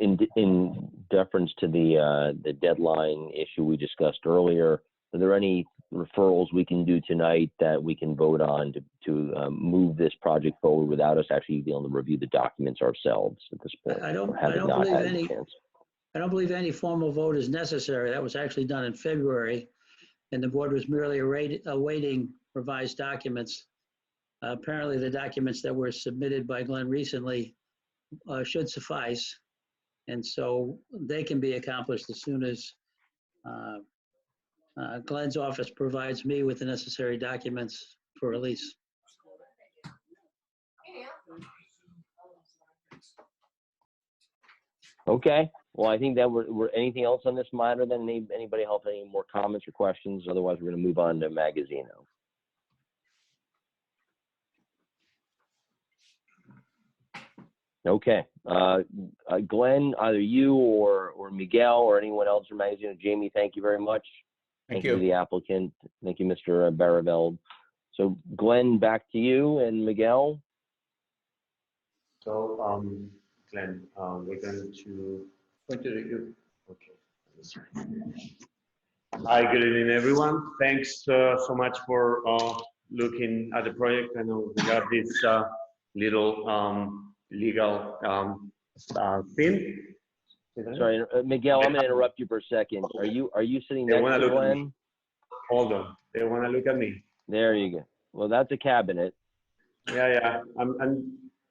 deference to the deadline issue we discussed earlier, are there any referrals we can do tonight that we can vote on to move this project forward without us actually being able to review the documents ourselves at this point? I don't believe any formal vote is necessary. That was actually done in February, and the board was merely awaiting revised documents. Apparently, the documents that were submitted by Glenn recently should suffice, and so they can be accomplished as soon as Glenn's office provides me with the necessary documents for release. Okay. Well, I think that we're anything else on this matter? Then anybody have any more comments or questions? Otherwise, we're going to move on to Magazzino. Okay. Glenn, either you or Miguel or anyone else from Magazzino. Jamie, thank you very much. Thank you to the applicant. Thank you, Mr. Baraveld. So, Glenn, back to you, and Miguel. So, Glenn, we're going to. Okay. Hi, good evening, everyone. Thanks so much for looking at the project. I know we got this little legal thing. Sorry, Miguel, I'm going to interrupt you for a second. Are you sitting next to Glenn? Hold on. They want to look at me. There you go. Well, that's a cabinet. Yeah.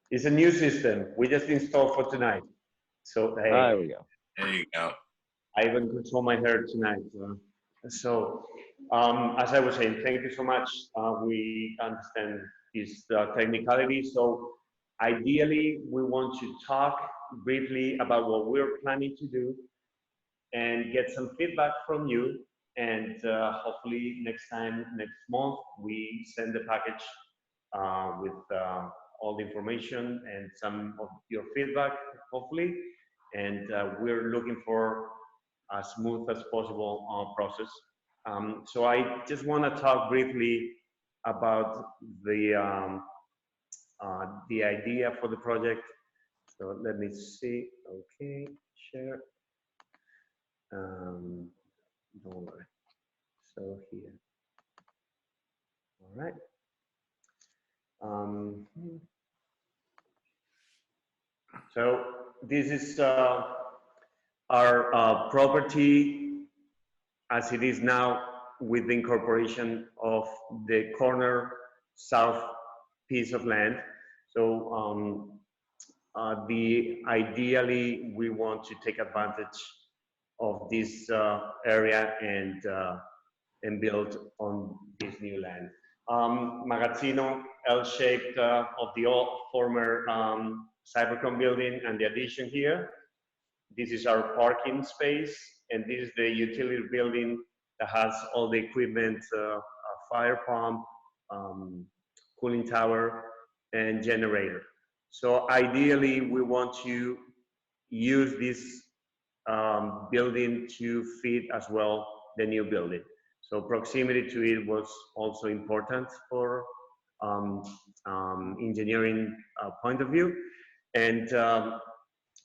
It's a new system. We just installed for tonight. So hey, There we go. There you go. I even control my hair tonight. So, as I was saying, thank you so much. We understand this technicality. So, ideally, we want to talk briefly about what we're planning to do and get some feedback from you. And hopefully, next month, we send the package with all the information and some of your feedback, hopefully. And we're looking for as smooth as possible process. So I just want to talk briefly about the idea for the project. So let me see. Okay, share. Don't worry. So here. All right. So this is our property as it is now with the incorporation of the corner south piece of land. So ideally we want to take advantage of this area and build on this new land. Magazzino, L-shaped of the old former Cybercom building and the addition here. This is our parking space, and this is the utility building that has all the equipment, a fire pump, cooling tower, and generator. So ideally, we want to use this building to feed as well the new building. So proximity to it was also important for engineering point of view. And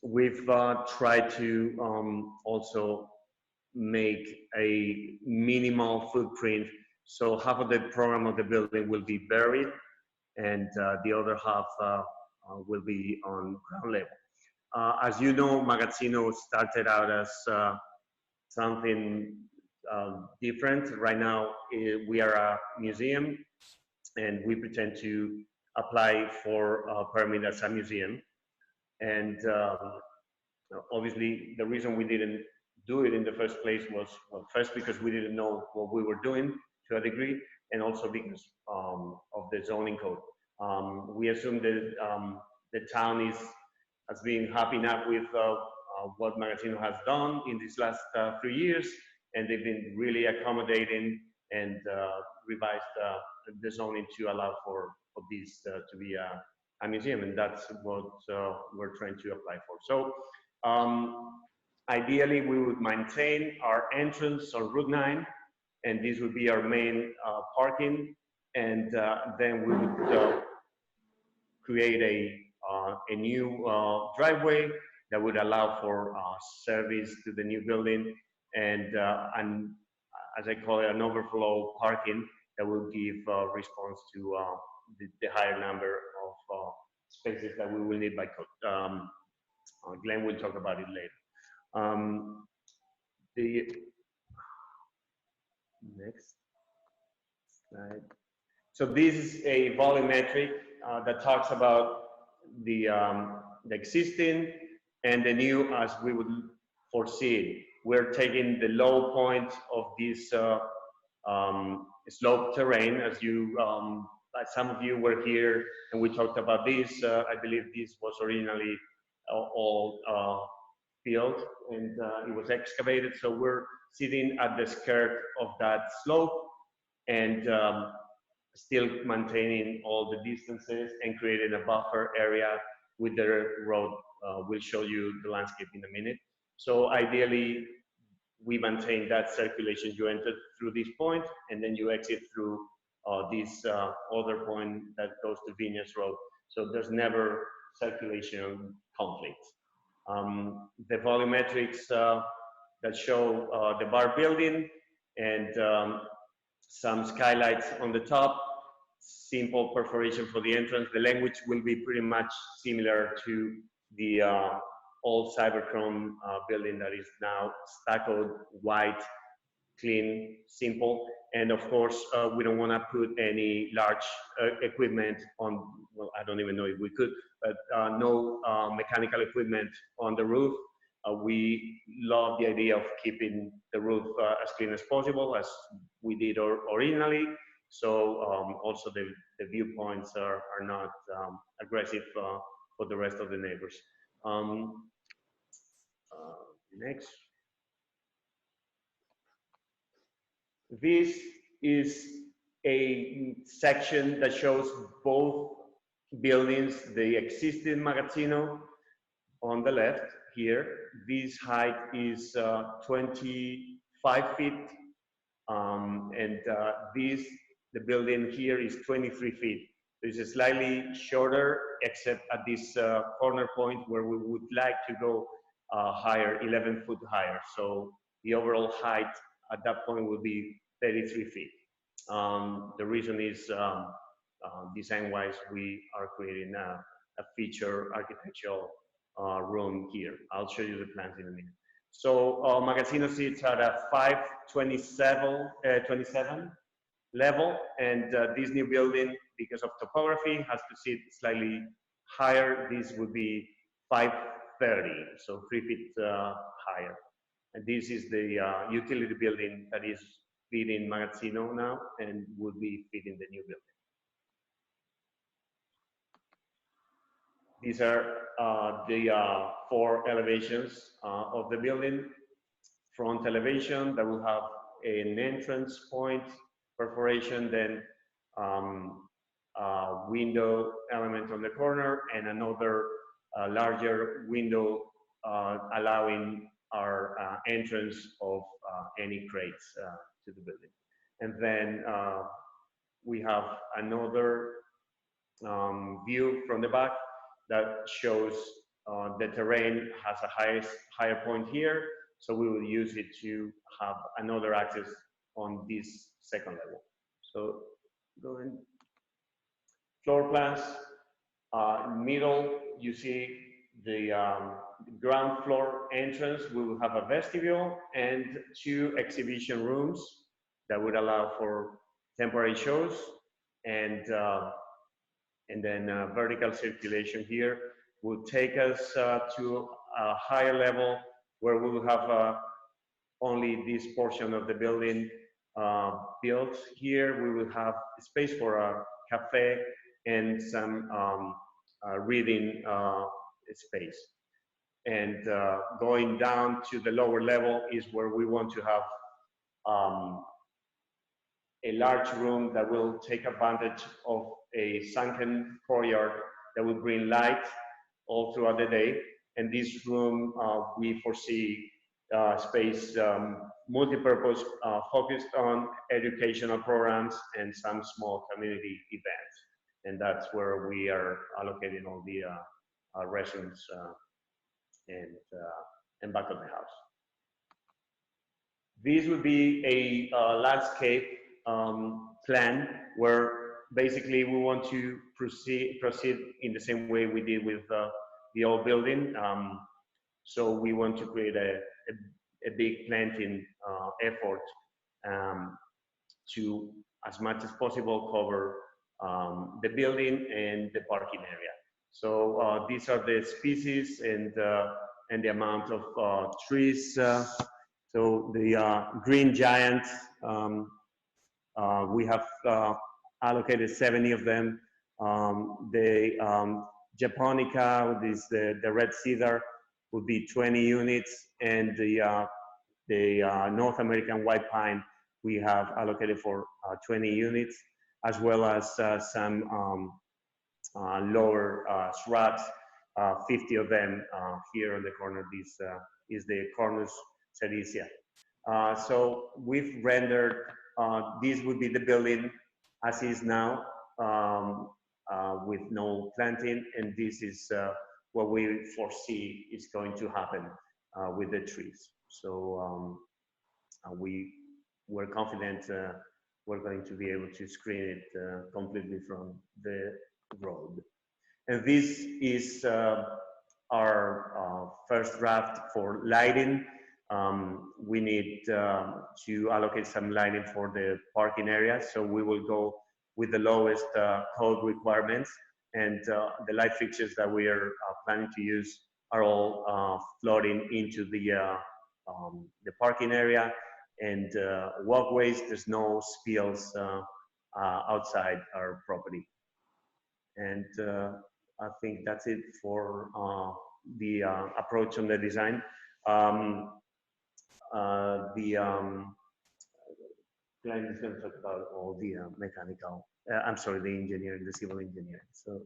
we've tried to also make a minimal footprint. So half of the program of the building will be buried and the other half will be on ground level. As you know, Magazzino started out as something different. Right now, we are a museum and we pretend to apply for a permit as a museum. And obviously, the reason we didn't do it in the first place was, well, first because we didn't know what we were doing to a degree, and also because of the zoning code. We assume that the town has been happy enough with what Magazzino has done in these last 3 years, and they've been really accommodating and revised the zoning to allow for this to be a museum, and that's what we're trying to apply for. So ideally, we would maintain our entrance on Route 9, and this would be our main parking, and then we would create a new driveway that would allow for service to the new building, and as I call it, an overflow parking that will give response to the higher number of spaces that we will need by code. Glenn will talk about it later. The next slide. So this is a volumetric that talks about the existing and the new as we would foresee. We're taking the low point of this slope terrain, as you, some of you were here and we talked about this. I believe this was originally all field and it was excavated. So we're sitting at the skirt of that slope and still maintaining all the distances and creating a buffer area with the road. We'll show you the landscape in a minute. So ideally, we maintain that circulation. You enter through this point and then you exit through this other point that goes to Venus Road. So there's never circulation conflict. The volumetrics that show the bar building and some skylights on the top, simple perforation for the entrance. The language will be pretty much similar to the old Cybercom building that is now stuccoed white clean, simple. And of course, we don't want to put any large equipment on, well, I don't even know if we could, but no mechanical equipment on the roof. We love the idea of keeping the roof as clean as possible, as we did originally. So also the viewpoints are not aggressive for the rest of the neighbors. Next. This is a section that shows both buildings, the existing Magazzino on the left here. This height is 25 feet, and the building here is 23 feet. It's slightly shorter, except at this corner point where we would like to go higher, 11 foot higher. So the overall height at that point will be 33 feet. The reason is design-wise, we are creating a feature architectural room here. I'll show you the plans in a minute. So Magazzino sits at a 527 level, and this new building, because of topography, has to sit slightly higher. This would be 530, so 3 feet higher. And this is the utility building that is feeding Magazzino now and would be feeding the new building. These are the 4 elevations of the building. Front elevation that will have an entrance point perforation, then window element on the corner, and another larger window allowing our entrance of any crates to the building. And then we have another view from the back that shows the terrain has a higher point here, so we will use it to have another access on this second level. So going floor plans, middle, you see the ground floor entrance. We will have a vestibule and 2 exhibition rooms that would allow for temporary shows, and then vertical circulation here will take us to a higher level where we will have only this portion of the building built. Here we will have space for a cafe and some reading space. And going down to the lower level is where we want to have a large room that will take advantage of a sunken courtyard that will bring light all throughout the day. And this room, we foresee space multi-purpose, focused on educational programs and some small community events. And that's where we are allocating all the restrooms and back of the house. This would be a landscape plan where basically we want to proceed in the same way we did with the old building. So we want to create a big planting effort to, as much as possible, cover the building and the parking area. So these are the species and the amount of trees. So the green giants, we have allocated 70 of them. The Japonica, the red cedar, would be 20 units, and the North American white pine we have allocated for 20 units, as well as some lower shrubs, 50 of them here on the corner. This is the Cornus sericea. So we've rendered, this would be the building as is now, with no planting, and this is what we foresee is going to happen with the trees. So we're confident we're going to be able to screen it completely from the road. And this is our first draft for lighting. we need to allocate some lighting for the parking area. So we will go with the lowest code requirements, and the light fixtures that we are planning to use are all floating into the parking area and walkways. There's no spills outside our property. And I think that's it for the approach on the design. Glenn is going to talk about all the mechanical, I'm sorry, the engineering, the civil engineering. So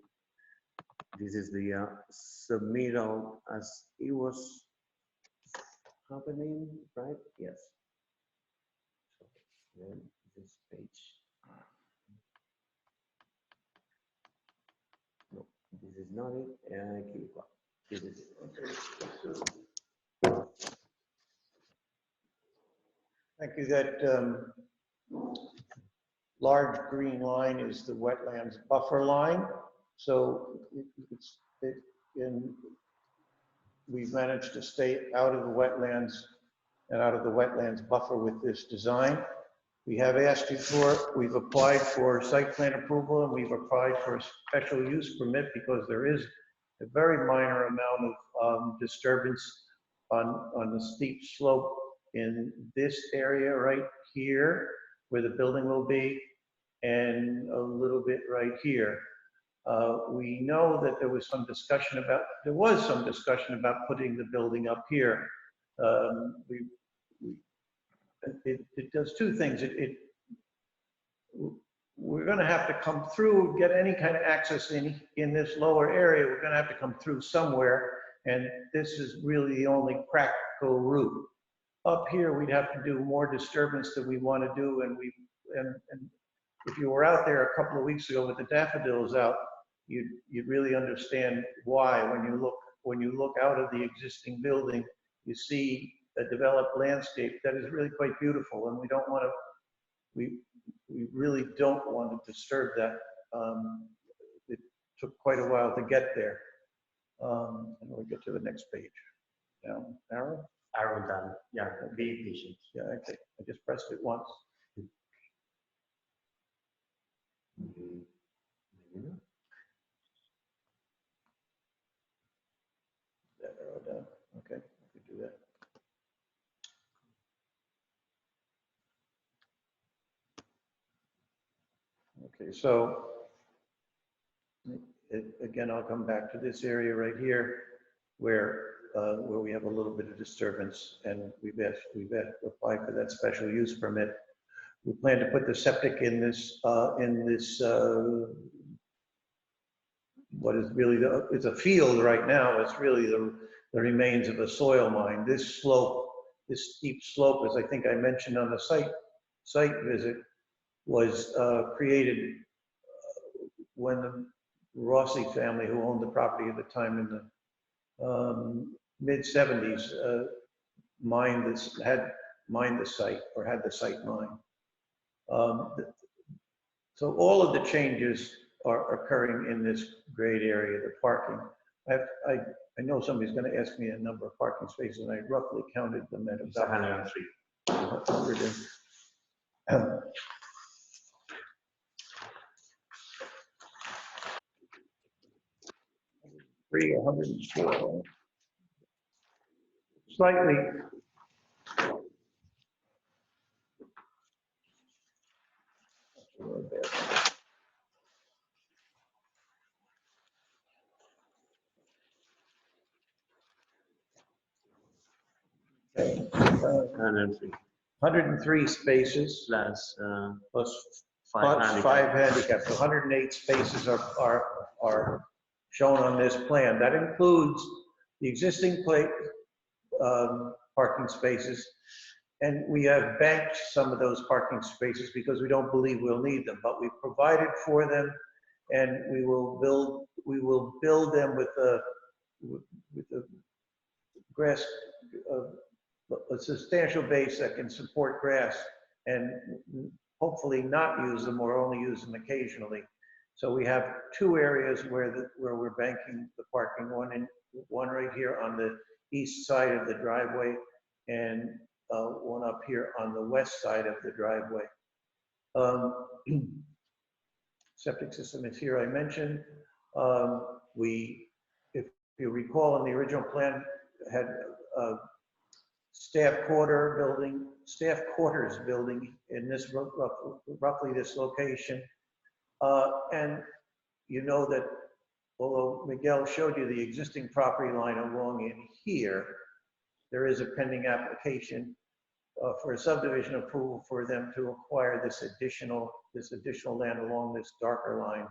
this is the submittal as it was happening, right? Yes. So then this page. No, this is not it. Keep it. This is it. Thank you. That large green line is the wetlands buffer line. So we've managed to stay out of the wetlands and out of the wetlands buffer with this design. We have asked you for, we've applied for site plan approval, and we've applied for a special use permit because there is a very minor amount of disturbance on the steep slope in this area right here where the building will be, and a little bit right here. We know that there was some discussion about putting the building up here. It does two things. We're going to have to come through, get any kind of access in this lower area. We're going to have to come through somewhere, and this is really the only practical route. Up here, we'd have to do more disturbance than we want to do, and if you were out there a couple of weeks ago with the daffodils out, you'd really understand why. When you look out of the existing building, you see a developed landscape that is really quite beautiful, and we really don't want to disturb that. It took quite a while to get there. And we'll get to the next page. Down, arrow? Arrow down, yeah, be patient. Yeah, okay, I just pressed it once. That arrow down, okay, I can do that. Okay, so again, I'll come back to this area right here where we have a little bit of disturbance, and we've applied for that special use permit. We plan to put the septic in this what is really it's a field right now. It's really the remains of a soil mine. This slope, this steep slope, as I think I mentioned on the site visit, was created when the Rossi family, who owned the property at the time in the mid-70s, had mined the site, or had the site mined. So all of the changes are occurring in this grade area, the parking. I know somebody's going to ask me a number of parking spaces, and I roughly counted them at about 103. 104. Slightly. Okay. 103 spaces plus five handicaps. So 108 spaces are shown on this plan. That includes the existing parking spaces, and we have banked some of those parking spaces because we don't believe we'll need them, but we've provided for them, and we will build them with a grass, a substantial base that can support grass, and hopefully not use them or only use them occasionally. So we have two areas where we're banking the parking, one right here on the east side of the driveway, and one up here on the west side of the driveway. Septic system is here, I mentioned. If you recall, in the original plan, had a staff quarters building in this roughly this location. And you know that although Miguel showed you the existing property line along in here, there is a pending application for a subdivision approval for them to acquire this additional land along this darker line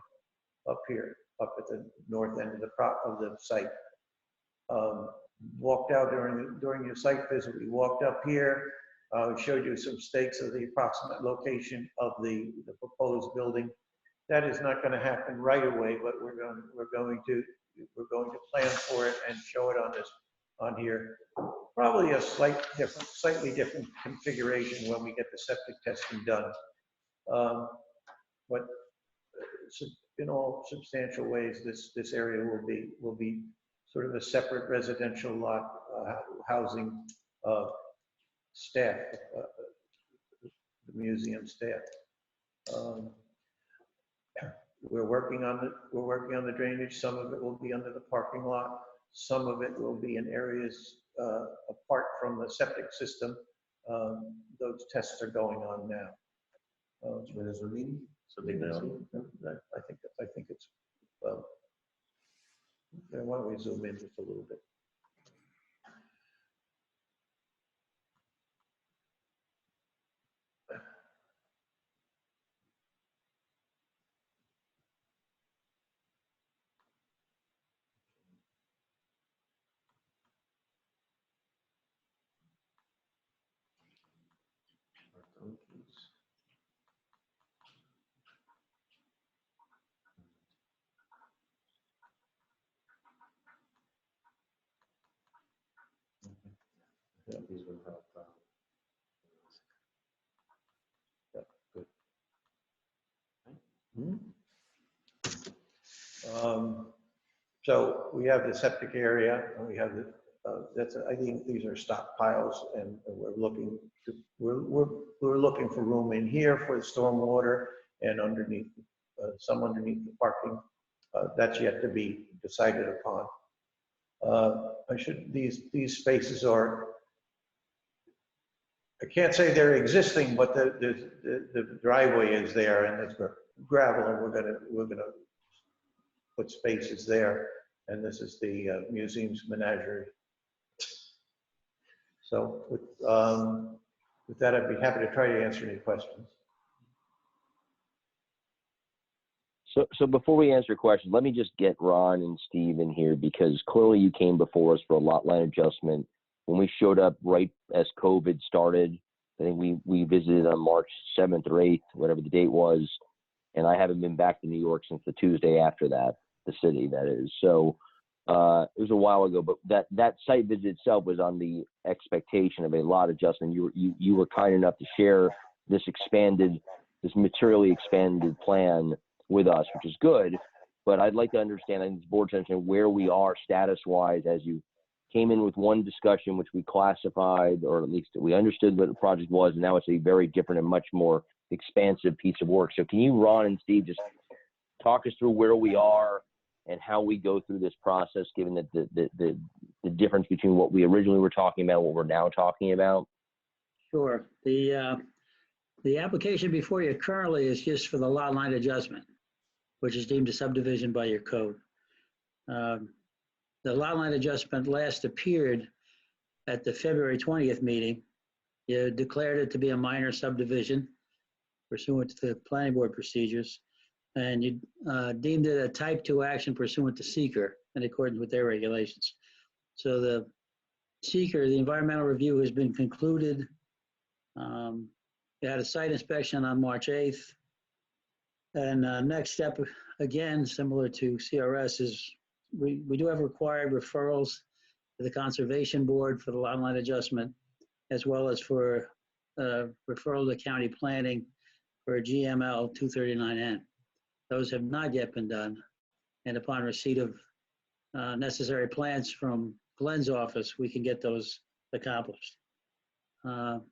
up here, up at the north end of the site. Walked out during your site visit, we walked up here, showed you some stakes of the approximate location of the proposed building. That is not going to happen right away, but we're going to plan for it and show it on here. Probably a slightly different configuration when we get the septic testing done. But in all substantial ways, this area will be sort of a separate residential lot housing staff, the museum staff. We're working on the drainage. Some of it will be under the parking lot. Some of it will be in areas apart from the septic system. Those tests are going on now. When is the meeting? Something now? I think it's well. Why don't we zoom in just a little bit? Yeah, these will help. Yeah, good. So we have the septic area, and we have the. I think these are stockpiles, and we're looking for room in here for the stormwater and underneath, some underneath the parking. That's yet to be decided upon. These spaces are. I can't say they're existing, but the driveway is there, and it's gravel, and we're gonna put spaces there. And this is the museum's menagerie. So with that, I'd be happy to try to answer any questions. So before we answer questions, let me just get Ron and Steve in here, because clearly you came before us for a lot line adjustment. When we showed up right as COVID started, I think we visited on March 7th or 8th, whatever the date was, and I haven't been back to New York since the Tuesday after that, the city that is. So it was a while ago, but that site visit itself was on the expectation of a lot adjustment. You were kind enough to share this materially expanded plan with us, which is good. But I'd like to understand, I think the board's understanding where we are status-wise as you came in with one discussion, which we classified, or at least we understood what the project was, and now it's a very different and much more expansive piece of work. So can you, Ron and Steve, just talk us through where we are and how we go through this process, given that the difference between what we originally were talking about and what we're now talking about? Sure. The application before you currently is just for the lot line adjustment, which is deemed a subdivision by your code. The lot line adjustment last appeared at the February 20th meeting. You declared it to be a minor subdivision pursuant to the planning board procedures, and you deemed it a type 2 action pursuant to seeker in accordance with their regulations. So the seeker, the environmental review, has been concluded. You had a site inspection on March 8th. And next step, again, similar to CRS, is we do have required referrals to the Conservation Board for the lot line adjustment, as well as for referral to county planning for a GML 239N. Those have not yet been done. And upon receipt of necessary plans from Glenn's office, we can get those accomplished.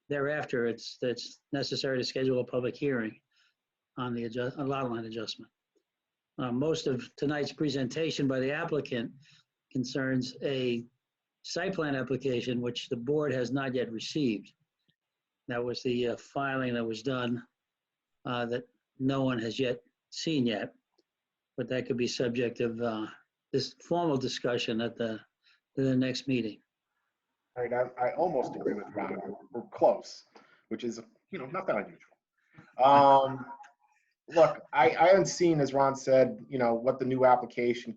Thereafter, it's necessary to schedule a public hearing on the lot line adjustment. Most of tonight's presentation by the applicant concerns a site plan application, which the board has not yet received. That was the filing that was done that no one has yet seen yet, but that could be subject of this formal discussion at the next meeting. All right, I almost agree with Ron. We're close, which is, not that unusual. Look, I haven't seen, as Ron said, what the new application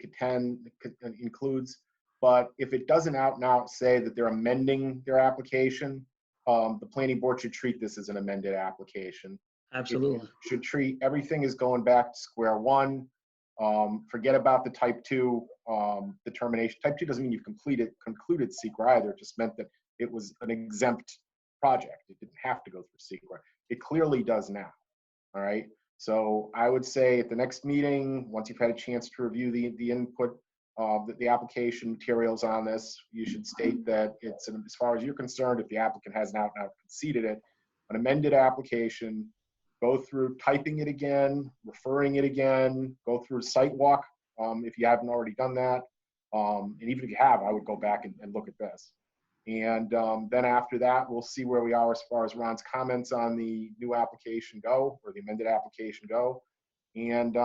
includes, but if it doesn't out and out say that they're amending their application, the planning board should treat this as an amended application. Absolutely. It should treat everything as going back to square one. Forget about the type 2 determination. Type 2 doesn't mean you've concluded SEQR either. It just meant that it was an exempt project. It didn't have to go through SEQR. It clearly does now. All right. So I would say at the next meeting, once you've had a chance to review the input, the application materials on this, you should state that it's, as far as you're concerned, if the applicant hasn't out and out conceded it, an amended application, go through typing it again, referring it again, go through a site walk if you haven't already done that. And even if you have, I would go back and look at this. And then after that, we'll see where we are as far as Ron's comments on the new application go, or the amended application go. And,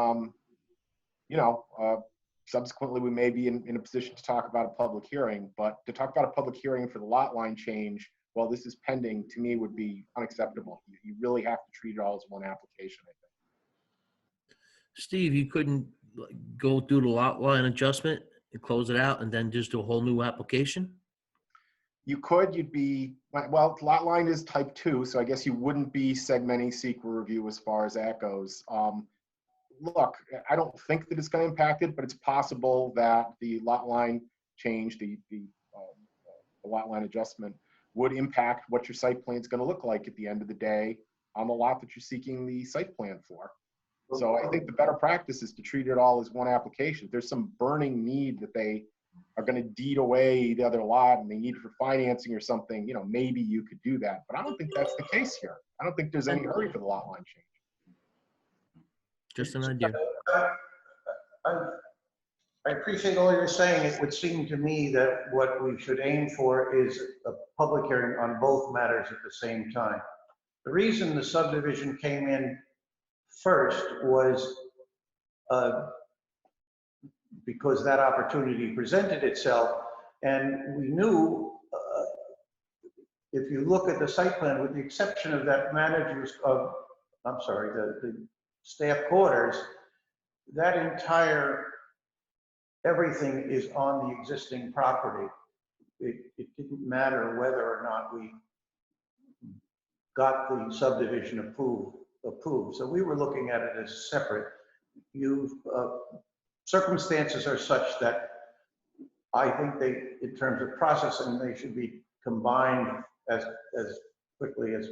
subsequently, we may be in a position to talk about a public hearing, but to talk about a public hearing for the lot line change while this is pending, to me, would be unacceptable. You really have to treat it all as one application, I think. Steve, you couldn't go through the lot line adjustment and close it out and then just do a whole new application? You could, well, lot line is type 2, so I guess you wouldn't be segmenting SEQR review as far as that goes. Look, I don't think that it's going to impact it, but it's possible that the lot line change, the lot line adjustment, would impact what your site plan is going to look like at the end of the day on the lot that you're seeking the site plan for. So I think the better practice is to treat it all as one application. If there's some burning need that they are going to deed away the other lot and they need it for financing or something, maybe you could do that. But I don't think that's the case here. I don't think there's any hurry for the lot line change. Just an idea. I appreciate all you're saying. It would seem to me that what we should aim for is a public hearing on both matters at the same time. The reason the subdivision came in first was because that opportunity presented itself, and we knew if you look at the site plan, with the exception of that the staff quarters, that entire everything is on the existing property. It didn't matter whether or not we got the subdivision approved. So we were looking at it as separate. Circumstances are such that I think in terms of processing, they should be combined as quickly as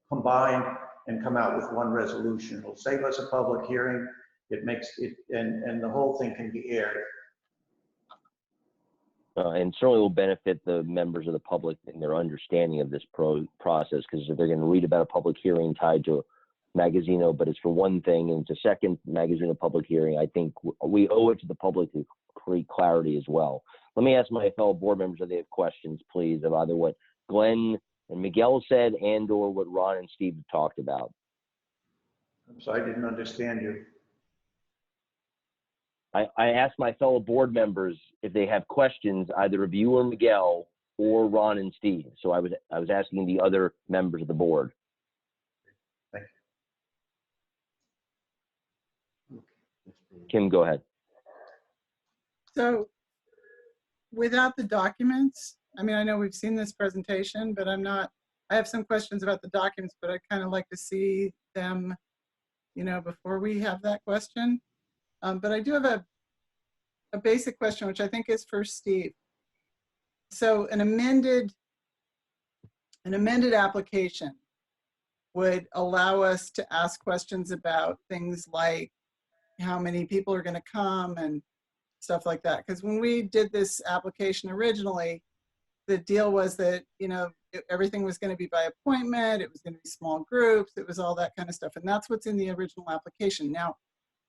combined and come out with one resolution. It'll save us a public hearing. It makes it, and the whole thing can be aired. And certainly will benefit the members of the public in their understanding of this process, because if they're going to read about a public hearing tied to Magazzino, but it's for one thing, and it's a second Magazzino public hearing, I think we owe it to the public to create clarity as well. Let me ask my fellow board members if they have questions, please, of either what Glenn and Miguel said and or what Ron and Steve talked about. So I didn't understand you. I asked my fellow board members if they have questions, either of you or Miguel or Ron and Steve. So I was asking the other members of the board. Thank you. Kim, go ahead. So without the documents, I mean, I know we've seen this presentation, but I have some questions about the documents, but I'd kind of like to see them, before we have that question. But I do have a basic question, which I think is for Steve. So an amended application would allow us to ask questions about things like how many people are going to come and stuff like that. Because when we did this application originally, the deal was that, everything was going to be by appointment, it was going to be small groups, it was all that kind of stuff. And that's what's in the original application. Now,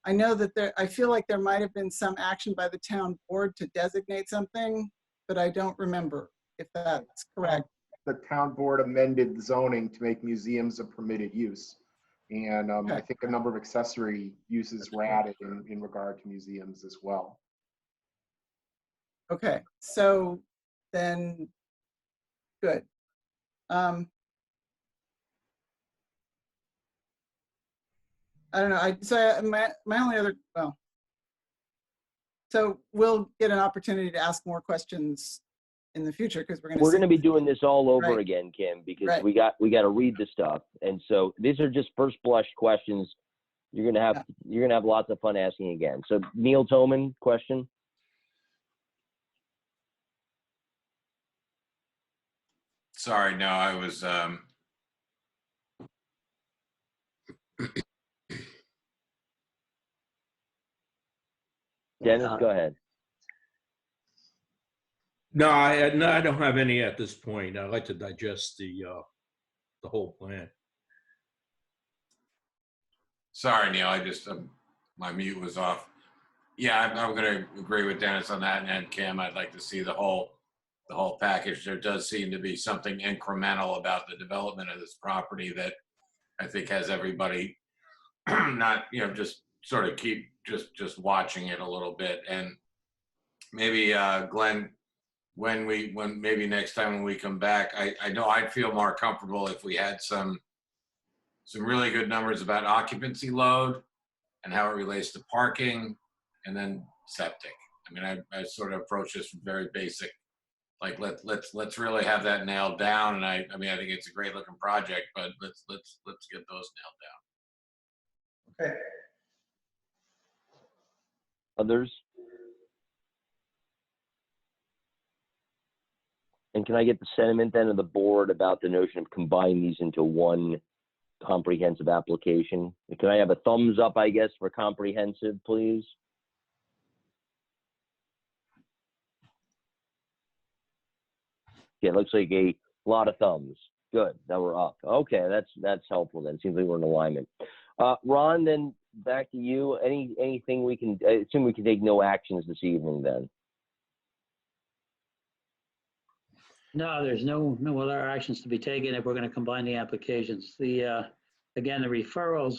I know that I feel like there might have been some action by the town board to designate something, but I don't remember if that's correct. The town board amended the zoning to make museums a permitted use. And I think a number of accessory uses were added in regard to museums as well. Okay, so then, good. I don't know. My only other, so we'll get an opportunity to ask more questions in the future because we're going to be doing this all over Right. again, Kim, because Right. we got to read the stuff, and so these are just first blush questions. You're gonna have lots of fun asking again. So Neil Toman, question. Sorry, no, I was, Dennis, go ahead. No, I don't have any at this point. I'd like to digest the whole plan. sorry, Neil, I just, my mute was off. Yeah, I'm gonna agree with Dennis on that, and Kim, I'd like to see the whole package. There does seem to be something incremental about the development of this property that I think has everybody not, just sort of keep just watching it a little bit. And maybe Glenn, when maybe next time when we come back, I know I'd feel more comfortable if we had some really good numbers about occupancy load and how it relates to parking and then septic. I mean, I sort of approach this from very basic, like let's really have that nailed down. And I mean, I think it's a great looking project, but let's get those nailed down. Okay. Others? And can I get the sentiment then of the board about the notion of combining these into one comprehensive application? Can I have a thumbs up, I guess, for comprehensive, please? Yeah, it looks like a lot of thumbs. Good, that we're up. Okay, that's helpful then. Seems like we're in alignment. Ron, then back to you. Anything we can, I assume we can take no actions this evening then. No, there's no other actions to be taken if we're going to combine the applications. Again, the referrals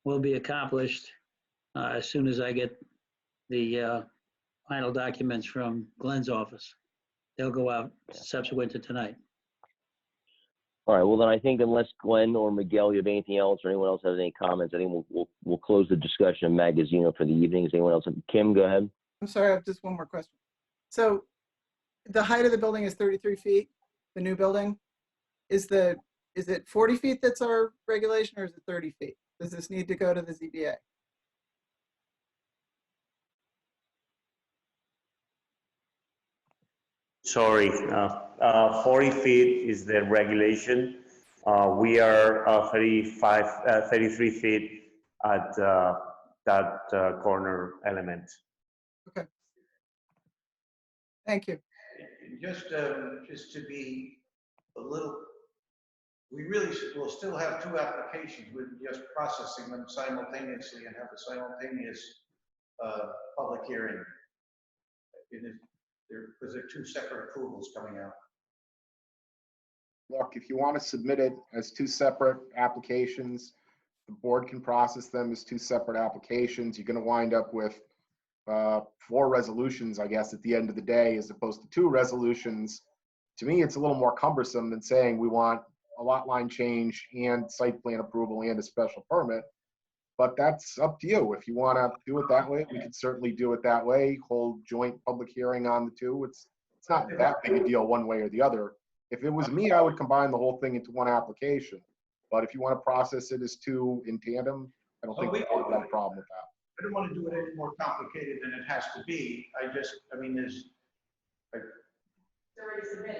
will be accomplished as soon as I get the final documents from Glenn's office. They'll go out subsequent to tonight. All right, well then I think unless Glenn or Miguel, you have anything else or anyone else has any comments, I think we'll close the discussion of Magazino for the evening. Is anyone else? Kim, go ahead. I'm sorry, I have just one more question. So the height of the building is 33 feet, the new building. Is it 40 feet that's our regulation or is it 30 feet? Does this need to go to the ZBA? Sorry, 40 feet is the regulation. We are 33 feet at that corner element. Okay. Thank you. Just to be a little, will still have two applications. We're just processing them simultaneously and have a simultaneous public hearing. Because there are two separate approvals coming out. Look, if you want to submit it as two separate applications, the board can process them as two separate applications. You're going to wind up with 4 resolutions, I guess, at the end of the day, as opposed to 2 resolutions. To me, it's a little more cumbersome than saying we want a lot line change and site plan approval and a special permit. But that's up to you. If you want to do it that way, we can certainly do it that way. Hold joint public hearing on the 2. It's not that big a deal one way or the other. If it was me, I would combine the whole thing into one application. But if you want to process it as 2 in tandem, I don't think we would have a problem with that. I don't want to do it any more complicated than it has to be.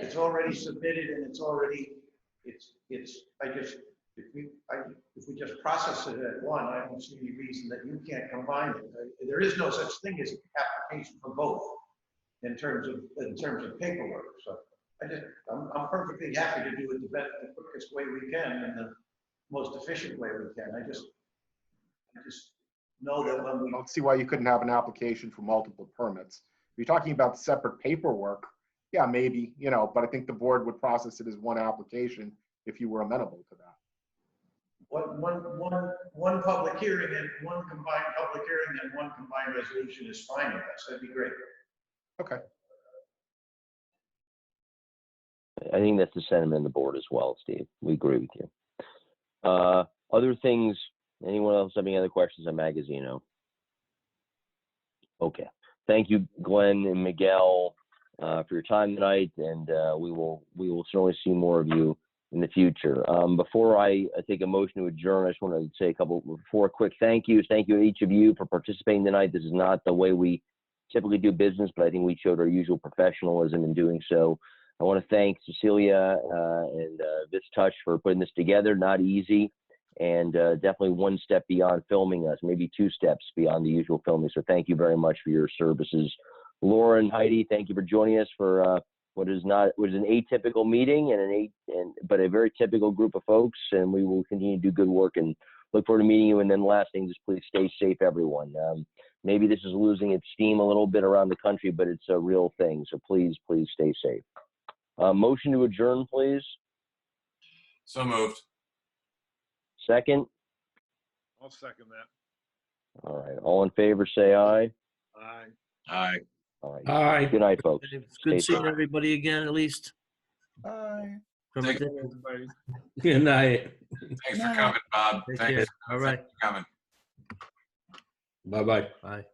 It's already submitted and if we just process it at one, I don't see any reason that you can't combine it. There is no such thing as application for both in terms of paperwork. So I'm perfectly happy to do it the best, the quickest way we can and the most efficient way we can. I just know that when we I don't see why you couldn't have an application for multiple permits. If you're talking about separate paperwork, yeah, maybe, but I think the board would process it as one application if you were amenable to that. one public hearing and one combined public hearing and one combined resolution is fine with us. That'd be great. Okay. I think that's the sentiment of the board as well, Steve. We agree with you. Other things, anyone else have any other questions on Magazino? Okay. Thank you, Glenn and Miguel, for your time tonight, and we will certainly see more of you in the future. Before I take a motion to adjourn, I just want to say four quick thank yous. Thank you to each of you for participating tonight. This is not the way we typically do business, but I think we showed our usual professionalism in doing so. I want to thank Cecilia and VisTouch for putting this together. Not easy, and definitely one step beyond filming us, maybe two steps beyond the usual filming. So thank you very much for your services. Laura and Heidi, thank you for joining us for what is an atypical meeting but a very typical group of folks, and we will continue to do good work and look forward to meeting you. And then last thing, just please stay safe, everyone. Maybe this is losing its steam a little bit around the country, but it's a real thing. So please stay safe. Motion to adjourn, please. So moved. Second. I'll second that. All right. All in favor, say aye. Aye. Aye. All right. Aye. Good night, folks. It's good Stay seeing safe. everybody again, at least. Bye. From a Thank you. distance. Everybody. Good night. Thanks for coming, Bob. Take Thanks care. All right. for coming. Bye-bye. Bye.